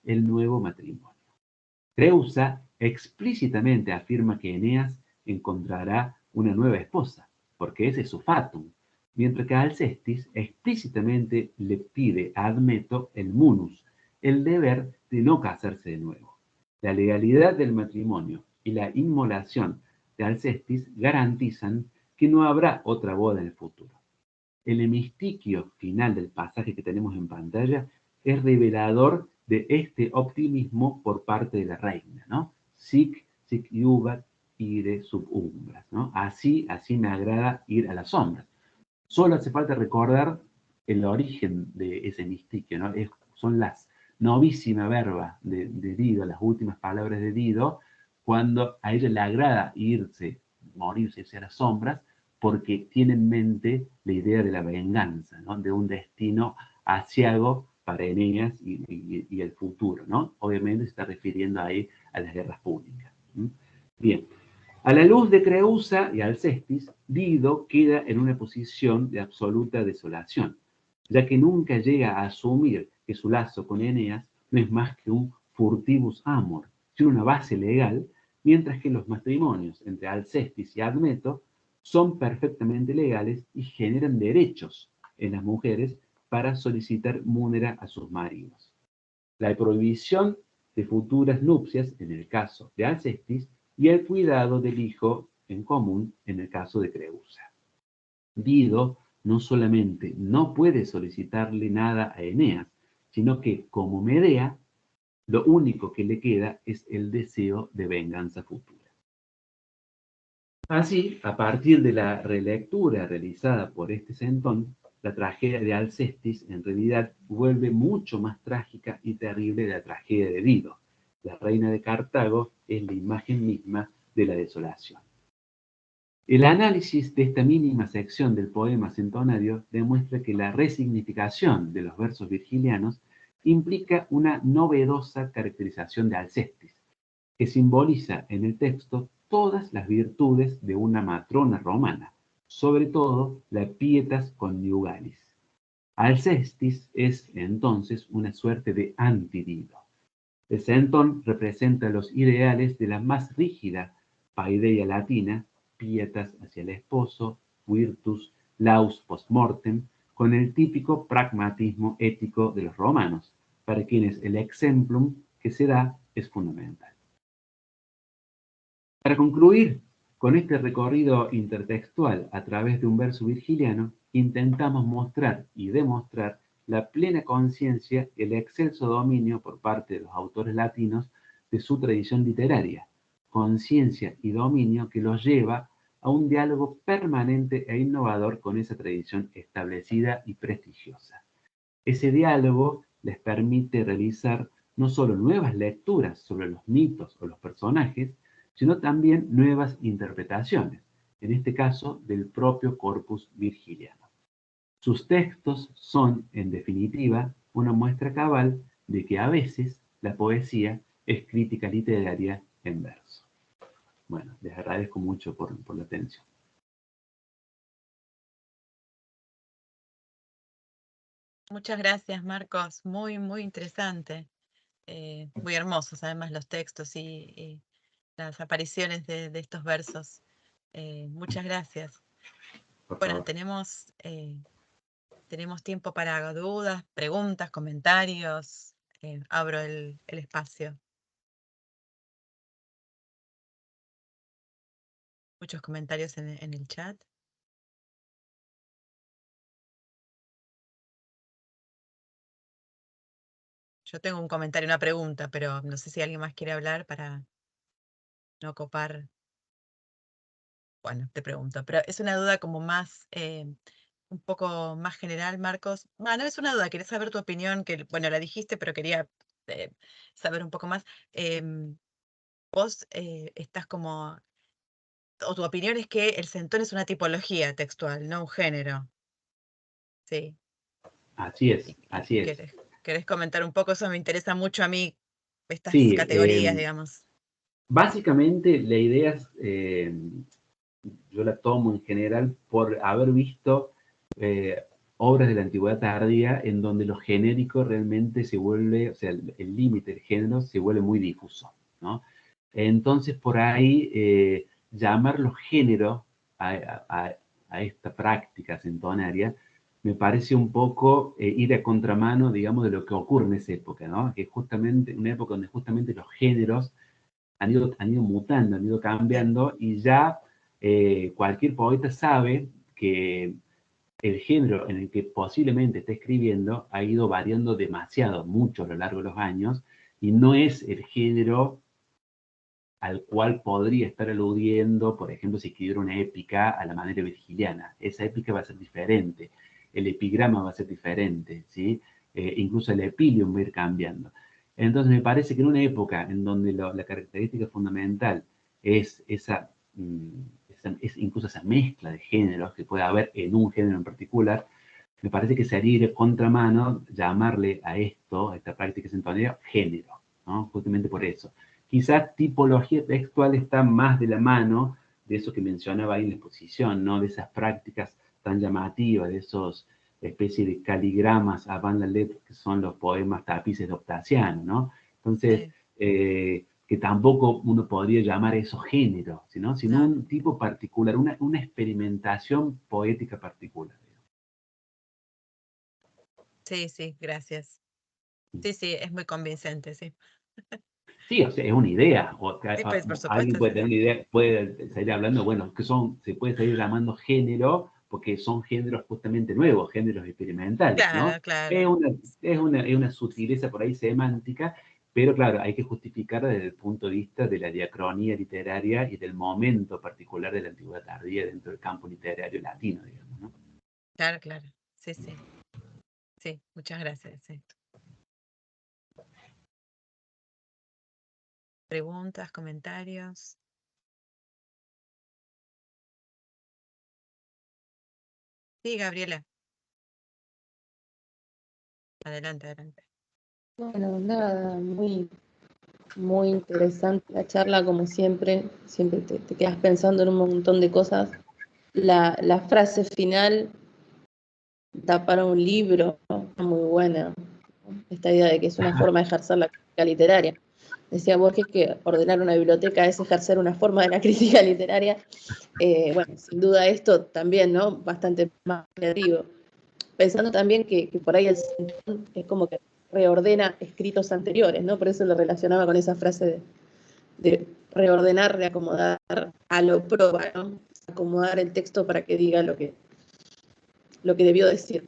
Speaker 2: el nuevo matrimonio. Creusa explícitamente afirma que Eneas encontrará una nueva esposa, porque ese es su fatum, mientras que Alcestis explícitamente le pide a Admeto el munus, el deber de no casarse de nuevo. La legalidad del matrimonio y la inmolación de Alcestis garantizan que no habrá otra boda en el futuro. El hemistiquio final del pasaje que tenemos en pantalla es revelador de este optimismo por parte de la reina, ¿no? Sic iubat ire sub umbras, ¿no? Así me agrada ir a las sombras. Solo hace falta recordar el origen de ese hemistiquio, ¿no? Son las novísima verba de Dido, las últimas palabras de Dido, cuando a ella le agrada morirse, irse a las sombras, porque tiene en mente la idea de la venganza, ¿no? De un destino aciago para Eneas y el futuro, ¿no? Obviamente se está refiriendo ahí a las guerras púnicas. Bien, a la luz de Creusa y Alcestis, Dido queda en una posición de absoluta desolación, ya que nunca llega a asumir que su lazo con Eneas no es más que un furtivus amor, sino una base legal, mientras que los matrimonios entre Alcestis y Admeto son perfectamente legales y generan derechos en las mujeres para solicitar múnera a sus maridos. La prohibición de futuras nupcias en el caso de Alcestis y el cuidado del hijo en común en el caso de Creusa. Dido no solamente no puede solicitarle nada a Eneas, sino que como Medea, lo único que le queda es el deseo de venganza futura. Así, a partir de la relectura realizada por este centón, la tragedia de Alcestis en realidad vuelve mucho más trágica y terrible de la tragedia de Dido. La reina de Cartago es la imagen misma de la desolación. El análisis de esta mínima sección del poema centonario demuestra que la resignificación de los versos virgilianos implica una novedosa caracterización de Alcestis, que simboliza en el texto todas las virtudes de una matrona romana, sobre todo la pietas conyugalis. Alcestis es entonces una suerte de antidido. El centón representa los ideales de la más rígida paideia latina, pietas hacia el esposo, virtus, laus post mortem, con el típico pragmatismo ético de los romanos, para quienes el exemplum que se da es fundamental. Para concluir con este recorrido intertextual a través de un verso virgiliano, intentamos mostrar y demostrar la plena conciencia y el excelso dominio por parte de los autores latinos de su tradición literaria, conciencia y dominio que los lleva a un diálogo permanente e innovador con esa tradición establecida y prestigiosa. Ese diálogo les permite realizar no solo nuevas lecturas sobre los mitos o los personajes, sino también nuevas interpretaciones, en este caso del propio corpus virgiliano. Sus textos son, en definitiva, una muestra cabal de que a veces la poesía es crítica literaria en verso. Bueno, les agradezco mucho por la atención.
Speaker 1: Muchas gracias, Marcos. Muy, muy interesante. Muy hermosos, además, los textos y las apariciones de estos versos. Muchas gracias.
Speaker 2: Por
Speaker 1: Bueno,
Speaker 2: favor.
Speaker 1: tenemos tiempo para dudas, preguntas, comentarios. Abro el espacio. Muchos comentarios en el chat. Yo tengo un comentario, una pregunta, pero no sé si alguien más quiere hablar para no copar. Bueno, te pregunto, pero es una duda como más, un poco más general, Marcos. Bueno, es una duda, quería saber tu opinión, que, bueno, la dijiste, pero quería eh, saber un poco más. Vos estás como, o tu opinión es que el centón es una tipología textual, no un género. Sí.
Speaker 2: Así es,
Speaker 1: Y
Speaker 2: así es.
Speaker 1: querés comentar un poco, eso me interesa mucho a mí, estas
Speaker 2: Sí,
Speaker 1: categorías, digamos.
Speaker 2: básicamente la idea es, yo la tomo en general por haber visto eh, obras de la antigüedad tardía en donde lo genérico realmente se vuelve, o sea, el límite del género se vuelve muy difuso, ¿no? Entonces, por ahí, llamarlo género a esta práctica centonaria me parece un poco ir a contramano, digamos, de lo que ocurre en esa época, ¿no? Que es justamente una época donde justamente los géneros han ido mutando, han ido
Speaker 1: Sí.
Speaker 2: cambiando y ya cualquier poeta sabe que el género en el que posiblemente está escribiendo ha ido variando demasiado, mucho a lo largo de los años, y no es el género al cual podría estar aludiendo, por ejemplo, si escribiera una épica a la manera virgiliana. Esa épica va a ser diferente, el epigrama va a ser diferente, ¿sí? incluso el epíleon va a ir cambiando. Entonces me parece que en una época en donde la característica fundamental es es incluso esa mezcla de géneros que puede haber en un género en particular, me parece que sería ir de contramano llamarle a esto, a esta práctica sintonía, género, ¿no? Justamente por eso. Quizás tipología textual está más de la mano de eso que mencionaba ahí en la exposición, ¿no? De esas prácticas tan llamativas, de esos especies de caligramas avant la lettre que son los poemas tapices de Octaciano, ¿no? Entonces,
Speaker 1: Sí,
Speaker 2: que tampoco uno podría llamar eso género, sino
Speaker 1: no, no.
Speaker 2: un tipo particular, una experimentación poética particular.
Speaker 1: Sí, sí, gracias. Sí, sí, es muy convincente, sí.
Speaker 2: Sí, o sea, es una idea.
Speaker 1: Sí, pues por
Speaker 2: Alguien
Speaker 1: supuesto,
Speaker 2: puede
Speaker 1: sí,
Speaker 2: tener
Speaker 1: sí.
Speaker 2: una idea, puede salir hablando, bueno, se puede seguir llamando género, porque son géneros justamente nuevos, géneros experimentales, ¿no?
Speaker 1: Claro,
Speaker 2: Es
Speaker 1: claro.
Speaker 2: una, es una sutileza por ahí semántica, pero claro, hay que justificar desde el punto de vista de la diacronía literaria y del momento particular de la antigüedad tardía dentro del campo literario latino, digamos, ¿no?
Speaker 1: Claro, claro. Sí, sí. Sí, muchas gracias. Sí. Preguntas, comentarios. Sí, Gabriela, adelante, adelante.
Speaker 3: Bueno, nada, muy interesante la charla, como siempre. Siempre te quedas pensando en un montón de cosas. La frase final da para un libro, ¿no? Muy buena. Esta idea de que es una forma de ejercer la crítica literaria. Decía Borges que ordenar una biblioteca es ejercer una forma de la crítica literaria. Bueno, sin duda esto también, ¿no? Bastante más creativo. Pensando también que por ahí es como que reordena escritos anteriores, ¿no? Por eso lo relacionaba con esa frase de reordenar, reacomodar a lo proba, ¿no? Acomodar el texto para que diga lo que debió decir.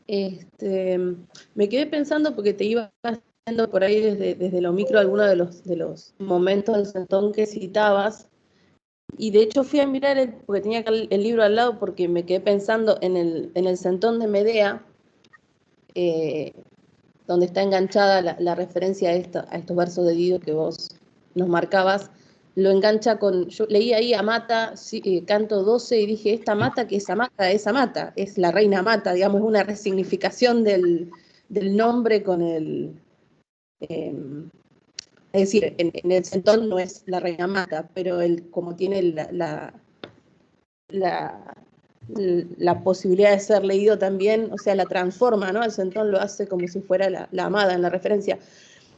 Speaker 3: Me quedé pensando porque te iba haciendo por ahí desde lo micro algunos de los momentos del Sentón que citabas, y de hecho fui a mirar, porque tenía acá el libro al lado, porque me quedé pensando en el Sentón de Medea, eh, donde está enganchada la referencia a estos versos de Dido que vos nos marcabas, lo engancha con, yo leí ahí Amata, sí, canto 12, y dije, esta Amata, que es Amata, es la reina Amata, digamos, una resignificación del nombre con eh, es decir, en el Centón no es la reina Amata, pero él, como tiene la, la posibilidad de ser leído también, o sea, la transforma, ¿no? El Centón lo hace como si fuera la amada en la referencia.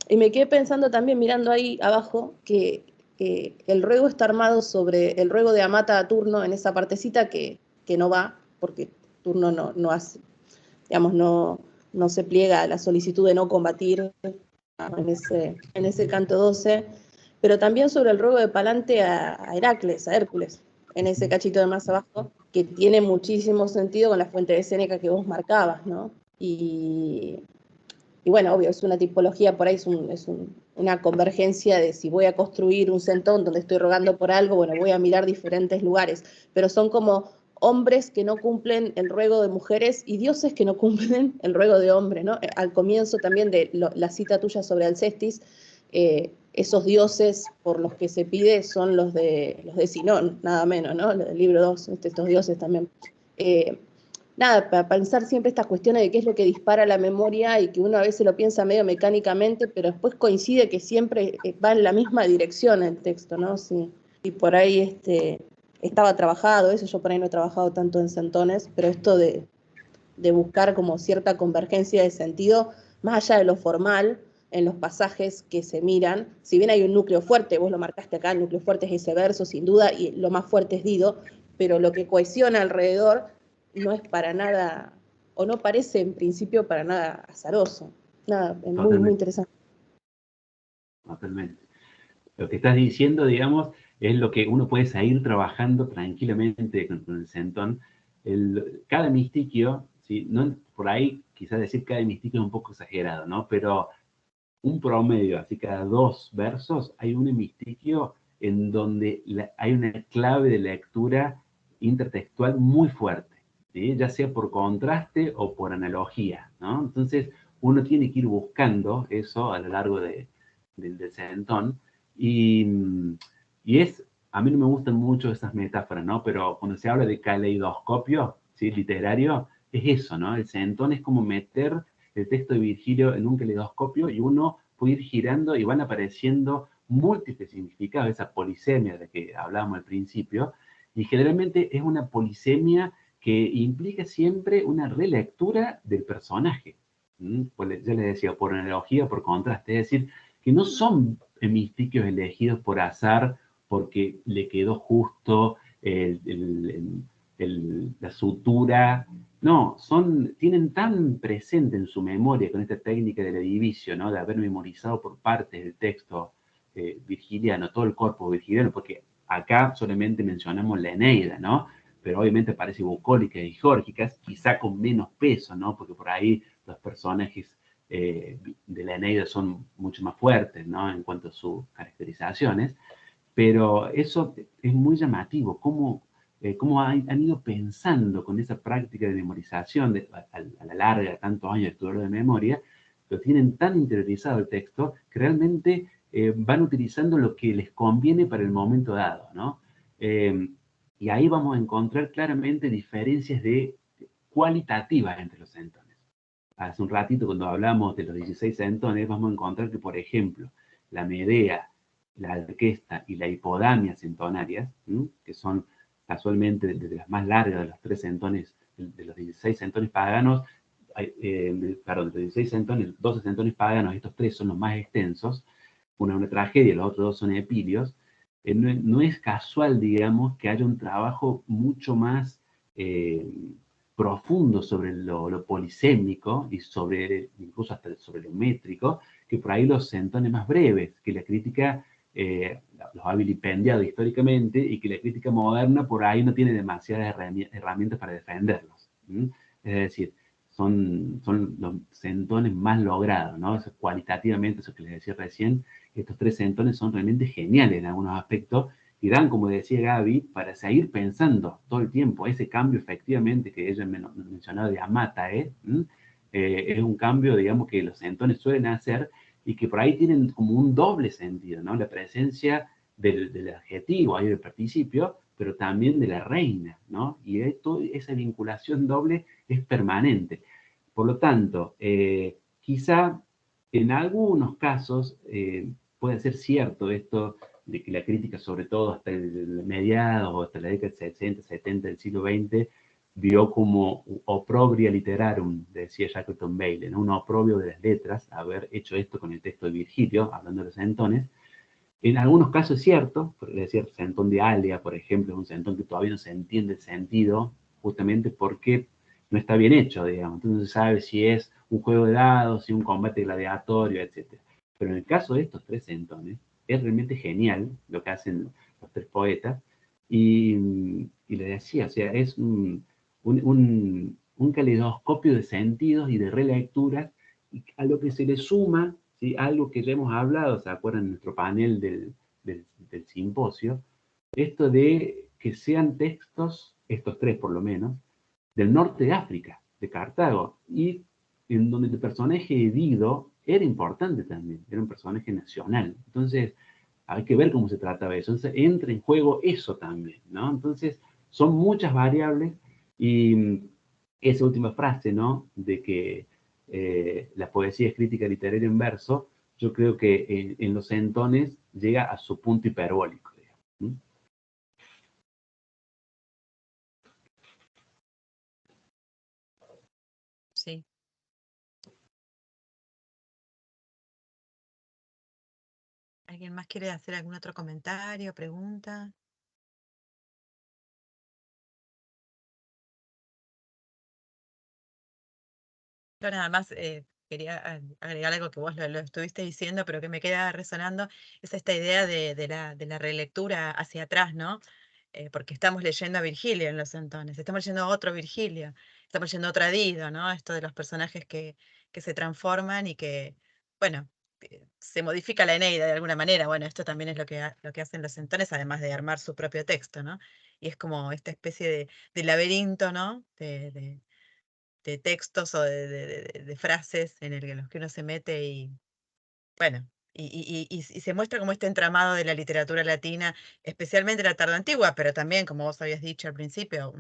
Speaker 3: Y me quedé pensando también, mirando ahí abajo, que el ruego está armado sobre el ruego de Amata a Turno en esa partecita que no va, porque Turno no hace, digamos, no se pliega a la solicitud de no combatir en ese canto 12, pero también sobre el ruego de Palante a Heracles, a Hércules, en ese cachito de más abajo, que tiene muchísimo sentido con la fuente de Séneca que vos marcabas, ¿no? Y bueno, obvio, es una tipología, por ahí una convergencia de si voy a construir un centón donde estoy rogando por algo, bueno, voy a mirar diferentes lugares, pero son como hombres que no cumplen el ruego de mujeres y dioses que no cumplen el ruego de hombres, ¿no? Al comienzo también de la cita tuya sobre Alcestis, esos dioses por los que se pide son los de Sinón, nada menos, ¿no? El libro 2, estos dioses también. Nada, para pensar siempre estas cuestiones de qué es lo que dispara la memoria y que uno a veces lo piensa medio mecánicamente, pero después coincide que siempre va en la misma dirección el texto, ¿no? Sí. Y por ahí estaba trabajado, eso yo por ahí no he trabajado tanto en centones, pero esto de buscar como cierta convergencia de sentido, más allá de lo formal, en los pasajes que se miran, si bien hay un núcleo fuerte, vos lo marcaste acá, el núcleo fuerte es ese verso, sin duda, y lo más fuerte es Dido, pero lo que cohesiona alrededor no es para nada, o no parece en principio para nada azaroso. Nada, es muy
Speaker 2: Totalmente,
Speaker 3: interesante.
Speaker 2: totalmente. Lo que estás diciendo, digamos, es lo que uno puede seguir trabajando tranquilamente con el centón. Cada mistiquio, ¿sí? No, por ahí quizás decir cada mistiquio es un poco exagerado, ¿no? Pero un promedio, así cada dos versos, hay un hemistiquio en donde hay una clave de lectura intertextual muy fuerte, ¿sí? Ya sea por contraste o por analogía, ¿no? Entonces, uno tiene que ir buscando eso a lo largo del centón, y a mí no me gustan mucho esas metáforas, ¿no? Pero cuando se habla de caleidoscopio, ¿sí? Literario, es eso, ¿no? El centón es como meter el texto de Virgilio en un caleidoscopio y uno puede ir girando y van apareciendo múltiples significados, esa polisemia de la que hablábamos al principio, y generalmente es una polisemia que implica siempre una relectura del personaje. Pues yo les decía, por analogía, por contraste, es decir, que no son hemistiquios elegidos por azar porque le quedó justo la sutura. No, tienen tan presente en su memoria con esta técnica del edificio, ¿no? De haber memorizado por partes del texto virgiliano, todo el corpus virgiliano, porque acá solamente mencionamos la Eneida, ¿no? Pero obviamente aparece bucólicas y geórgicas, quizá con menos peso, ¿no? Porque por ahí los personajes de la Eneida son mucho más fuertes, ¿no? En cuanto a sus caracterizaciones, pero eso es muy llamativo, cómo han ido pensando con esa práctica de memorización a la larga, tantos años de estudio de memoria, lo tienen tan interiorizado el texto que realmente van utilizando lo que les conviene para el momento dado, ¿no? Y ahí vamos a encontrar claramente diferencias cualitativas entre los centones. Hace un ratito, cuando hablamos de los 16 centones, vamos a encontrar que, por ejemplo, la Medea, la orquesta y la hipodamia centonarias, que son casualmente de las más largas de los 3 centones, de los 16 centones paganos, perdón, de los 16 centones, 12 centones paganos, estos 3 son los más extensos, una es una tragedia, los otros 2 son epilios. No es casual, digamos, que haya un trabajo mucho más profundo sobre lo polisémico y incluso hasta sobre lo métrico, que por ahí los centones más breves, que la crítica los ha vilipendiado históricamente y que la crítica moderna por ahí no tiene demasiadas herramientas para defenderlos. Es decir, son los centones más logrados, ¿no? Eso, cualitativamente, eso que les decía recién, estos 3 centones son realmente geniales en algunos aspectos y dan, como decía Gaby, para seguir pensando todo el tiempo. Ese cambio, efectivamente, que ella mencionaba de amata, es un cambio, digamos, que los centones suelen hacer y que por ahí tienen como un doble sentido, ¿no? La presencia del adjetivo, ahí del participio, pero también de la reina, ¿no? Y esa vinculación doble es permanente. Por lo tanto, quizá en algunos casos puede ser cierto esto de que la crítica, sobre todo hasta el mediados o hasta la década del 60, 70 del siglo XX, vio como oprobria literarum, decía Shackleton Bailey, ¿no? Un oprobio de las letras, haber hecho esto con el texto de Virgilio, hablando de los centones. En algunos casos es cierto, es decir, el centón de Alia, por ejemplo, es un centón que todavía no se entiende el sentido, justamente porque no está bien hecho, digamos. Entonces no se sabe si es un juego de dados, si un combate gladiatorio, etc. Pero en el caso de estos 3 centones, es realmente genial lo que hacen los 3 poetas, y le decía, o sea, es un caleidoscopio de sentidos y de relecturas, a lo que se le suma, ¿sí? Algo que ya hemos hablado, ¿se acuerdan en nuestro panel del simposio? Esto de que sean textos, estos 3 por lo menos, del norte de África, de Cartago, y en donde el personaje Dido era importante también, era un personaje nacional. Entonces, hay que ver cómo se trataba eso. Entonces, entra en juego eso también, ¿no? Entonces, son muchas variables y esa última frase, ¿no? De que la poesía es crítica literaria en verso, yo creo que en los centones llega a su punto hiperbólico, digamos.
Speaker 1: Sí. ¿Alguien más quiere hacer algún otro comentario, pregunta? Yo nada más quería agregar algo que vos lo estuviste diciendo, pero que me queda resonando, es esta idea de la relectura hacia atrás, ¿no? Porque estamos leyendo a Virgilio en los centones, estamos leyendo a otro Virgilio, estamos leyendo a otro Dido, ¿no? Esto de los personajes que se transforman y que, bueno, se modifica la Eneida de alguna manera. Bueno, esto también es lo que hacen los centones, además de armar su propio texto, ¿no? Y es como esta especie de laberinto, ¿no? de textos o de frases en los que uno se mete y, bueno, y se muestra como este entramado de la literatura latina, especialmente la tardoantigua, pero también, como vos habías dicho al principio,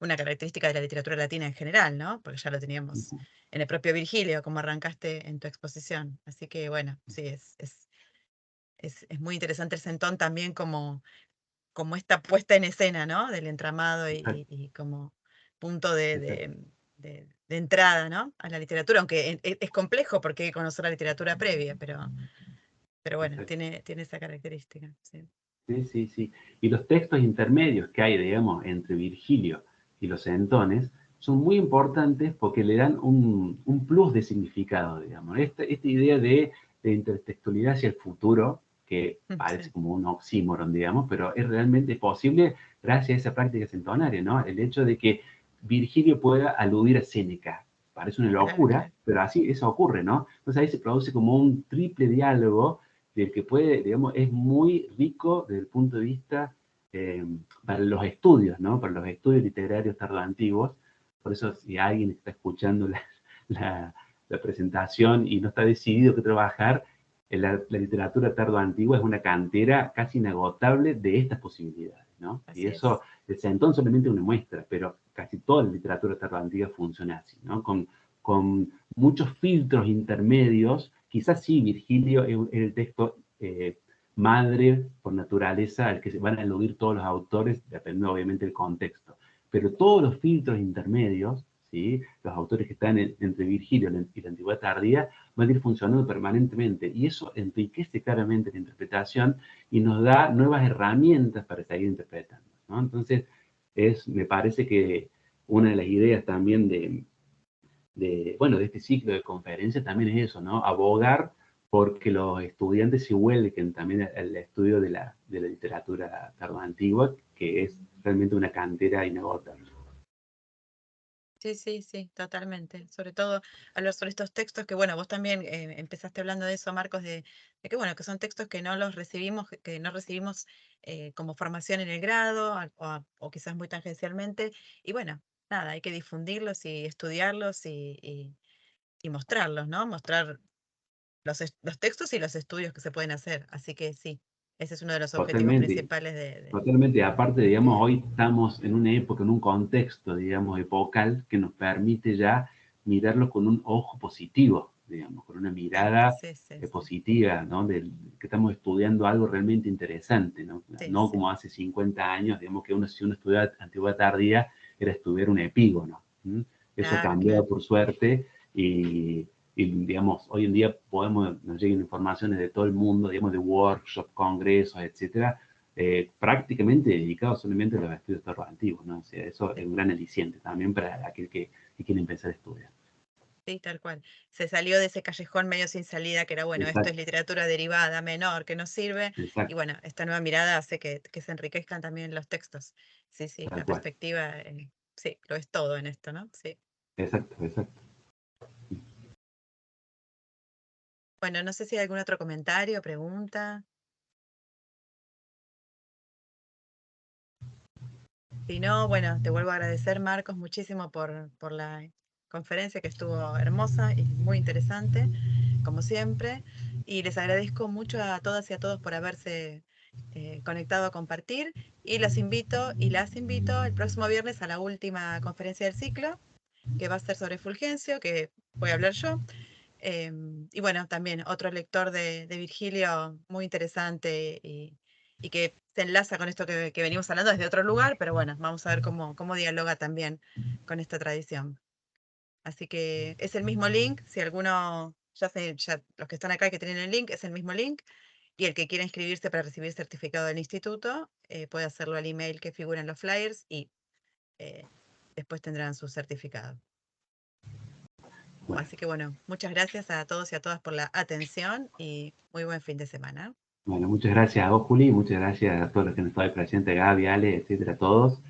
Speaker 1: una característica de la literatura latina en general, ¿no? Porque ya lo teníamos en el propio Virgilio, como arrancaste en tu exposición. Así que, bueno, sí, es muy interesante el Centón también como esta puesta en escena, ¿no? Del entramado y como punto de entrada, ¿no? A la literatura, aunque es complejo porque hay que conocer la literatura previa, pero bueno,
Speaker 2: Exacto.
Speaker 1: tiene esa característica. Sí.
Speaker 2: Sí, sí, sí. Y los textos intermedios que hay, digamos, entre Virgilio y los centones son muy importantes porque le dan un plus de significado, digamos. Esta idea de intertextualidad hacia el futuro, que parece
Speaker 1: Sí,
Speaker 2: como un oxímoron, digamos, pero es realmente posible gracias a esa práctica centonaria, ¿no? El hecho de que Virgilio pueda aludir a Séneca. Parece una
Speaker 1: claro,
Speaker 2: locura,
Speaker 1: claro.
Speaker 2: pero así eso ocurre, ¿no? Entonces ahí se produce como un triple diálogo del que puede, digamos, es muy rico desde el punto de vista para los estudios, ¿no? Para los estudios literarios tardoantiguos. Por eso, si alguien está escuchando la presentación y no está decidido qué trabajar, la literatura tardoantigua es una cantera casi inagotable de estas posibilidades, ¿no? Y
Speaker 1: Así
Speaker 2: eso,
Speaker 1: es.
Speaker 2: el Centón solamente una muestra, pero casi toda la literatura tardoantigua funciona así, ¿no? Con muchos filtros intermedios. Quizás sí, Virgilio es el texto madre por naturaleza al que se van a aludir todos los autores, dependiendo obviamente del contexto. Pero todos los filtros intermedios, ¿sí? Los autores que están entre Virgilio y la Antigüedad Tardía, van a ir funcionando permanentemente. Y eso enriquece claramente la interpretación y nos da nuevas herramientas para seguir interpretando, ¿no? Entonces, me parece que una de las ideas también bueno, de este ciclo de conferencias también es eso, ¿no? Abogar porque los estudiantes se vuelquen también al estudio de la literatura tardoantigua, que es realmente una cantera inagotable.
Speaker 1: Sí, sí, sí, totalmente. Sobre todo hablar sobre estos textos que, bueno, vos también empezaste hablando de eso, Marcos, de que, bueno, que son textos que no los recibimos, que no recibimos como formación en el grado, o quizás muy tangencialmente. Y bueno, nada, hay que difundirlos y estudiarlos y mostrarlos, ¿no? Mostrar los textos y los estudios que se pueden hacer. Así que sí, ese es uno de los objetivos
Speaker 2: Totalmente,
Speaker 1: principales de
Speaker 2: totalmente. Aparte,
Speaker 1: la
Speaker 2: digamos,
Speaker 1: actividad.
Speaker 2: hoy estamos en una época, en un contexto, digamos, epocal que nos permite ya mirarlo con un ojo positivo, digamos, con una mirada
Speaker 1: Sí, sí, sí,
Speaker 2: positiva, ¿no? Que estamos estudiando algo realmente interesante, ¿no?
Speaker 1: sí,
Speaker 2: No
Speaker 1: sí.
Speaker 2: como hace 50 años, digamos, que si uno estudiaba Antigüedad Tardía, era estudiar un epígono. ¿M? Eso ha
Speaker 1: Claro,
Speaker 2: cambiado
Speaker 1: claro.
Speaker 2: por suerte y, digamos, hoy en día nos llegan informaciones de todo el mundo, digamos, de workshops, congresos, etcétera, prácticamente dedicados solamente a los estudios tardoantiguos, ¿no? O sea, eso es
Speaker 1: Sí.
Speaker 2: un gran aliciente también para aquel que quiere empezar a estudiar.
Speaker 1: Sí, tal cual. Se salió de ese callejón medio sin salida, que era, bueno, esto es
Speaker 2: Exacto,
Speaker 1: literatura derivada, menor, que nos sirve. Y
Speaker 2: exacto,
Speaker 1: bueno, esta nueva mirada hace que se enriquezcan también los textos. Sí, sí,
Speaker 2: tal
Speaker 1: la
Speaker 2: cual.
Speaker 1: perspectiva, sí, lo es todo en esto, ¿no? Sí.
Speaker 2: Exacto, exacto.
Speaker 1: Bueno, no sé si hay algún otro comentario, pregunta. Si no, bueno, te vuelvo a agradecer, Marcos, muchísimo por la conferencia que estuvo hermosa y muy interesante, como siempre. Y les agradezco mucho a todas y a todos por haberse conectado a compartir. Y las invito el próximo viernes a la última conferencia del ciclo, que va a ser sobre Fulgencio, que voy a hablar yo. Y bueno, también otro lector de Virgilio muy interesante y que se enlaza con esto que venimos hablando desde otro lugar, pero bueno, vamos a ver cómo dialoga también con esta tradición. Así que es el mismo link, si alguno, ya los que están acá que tienen el link, es el mismo link, y el que quiera inscribirse para recibir certificado del instituto, puede hacerlo al email que figura en los flyers y eh, después tendrán su certificado.
Speaker 2: Bueno,
Speaker 1: Así que bueno, muchas gracias a todos y a todas por la atención y muy buen fin de semana.
Speaker 2: bueno, muchas gracias a vos, Juli, muchas gracias a todos los que han estado ahí presentes, Gaby, Ale, etcétera, a todos,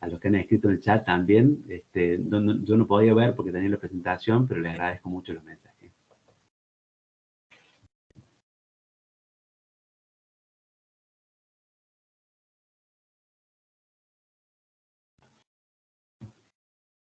Speaker 2: a los que han escrito en el chat también. Yo no podía ver porque tenía la presentación, pero les agradezco mucho los mensajes.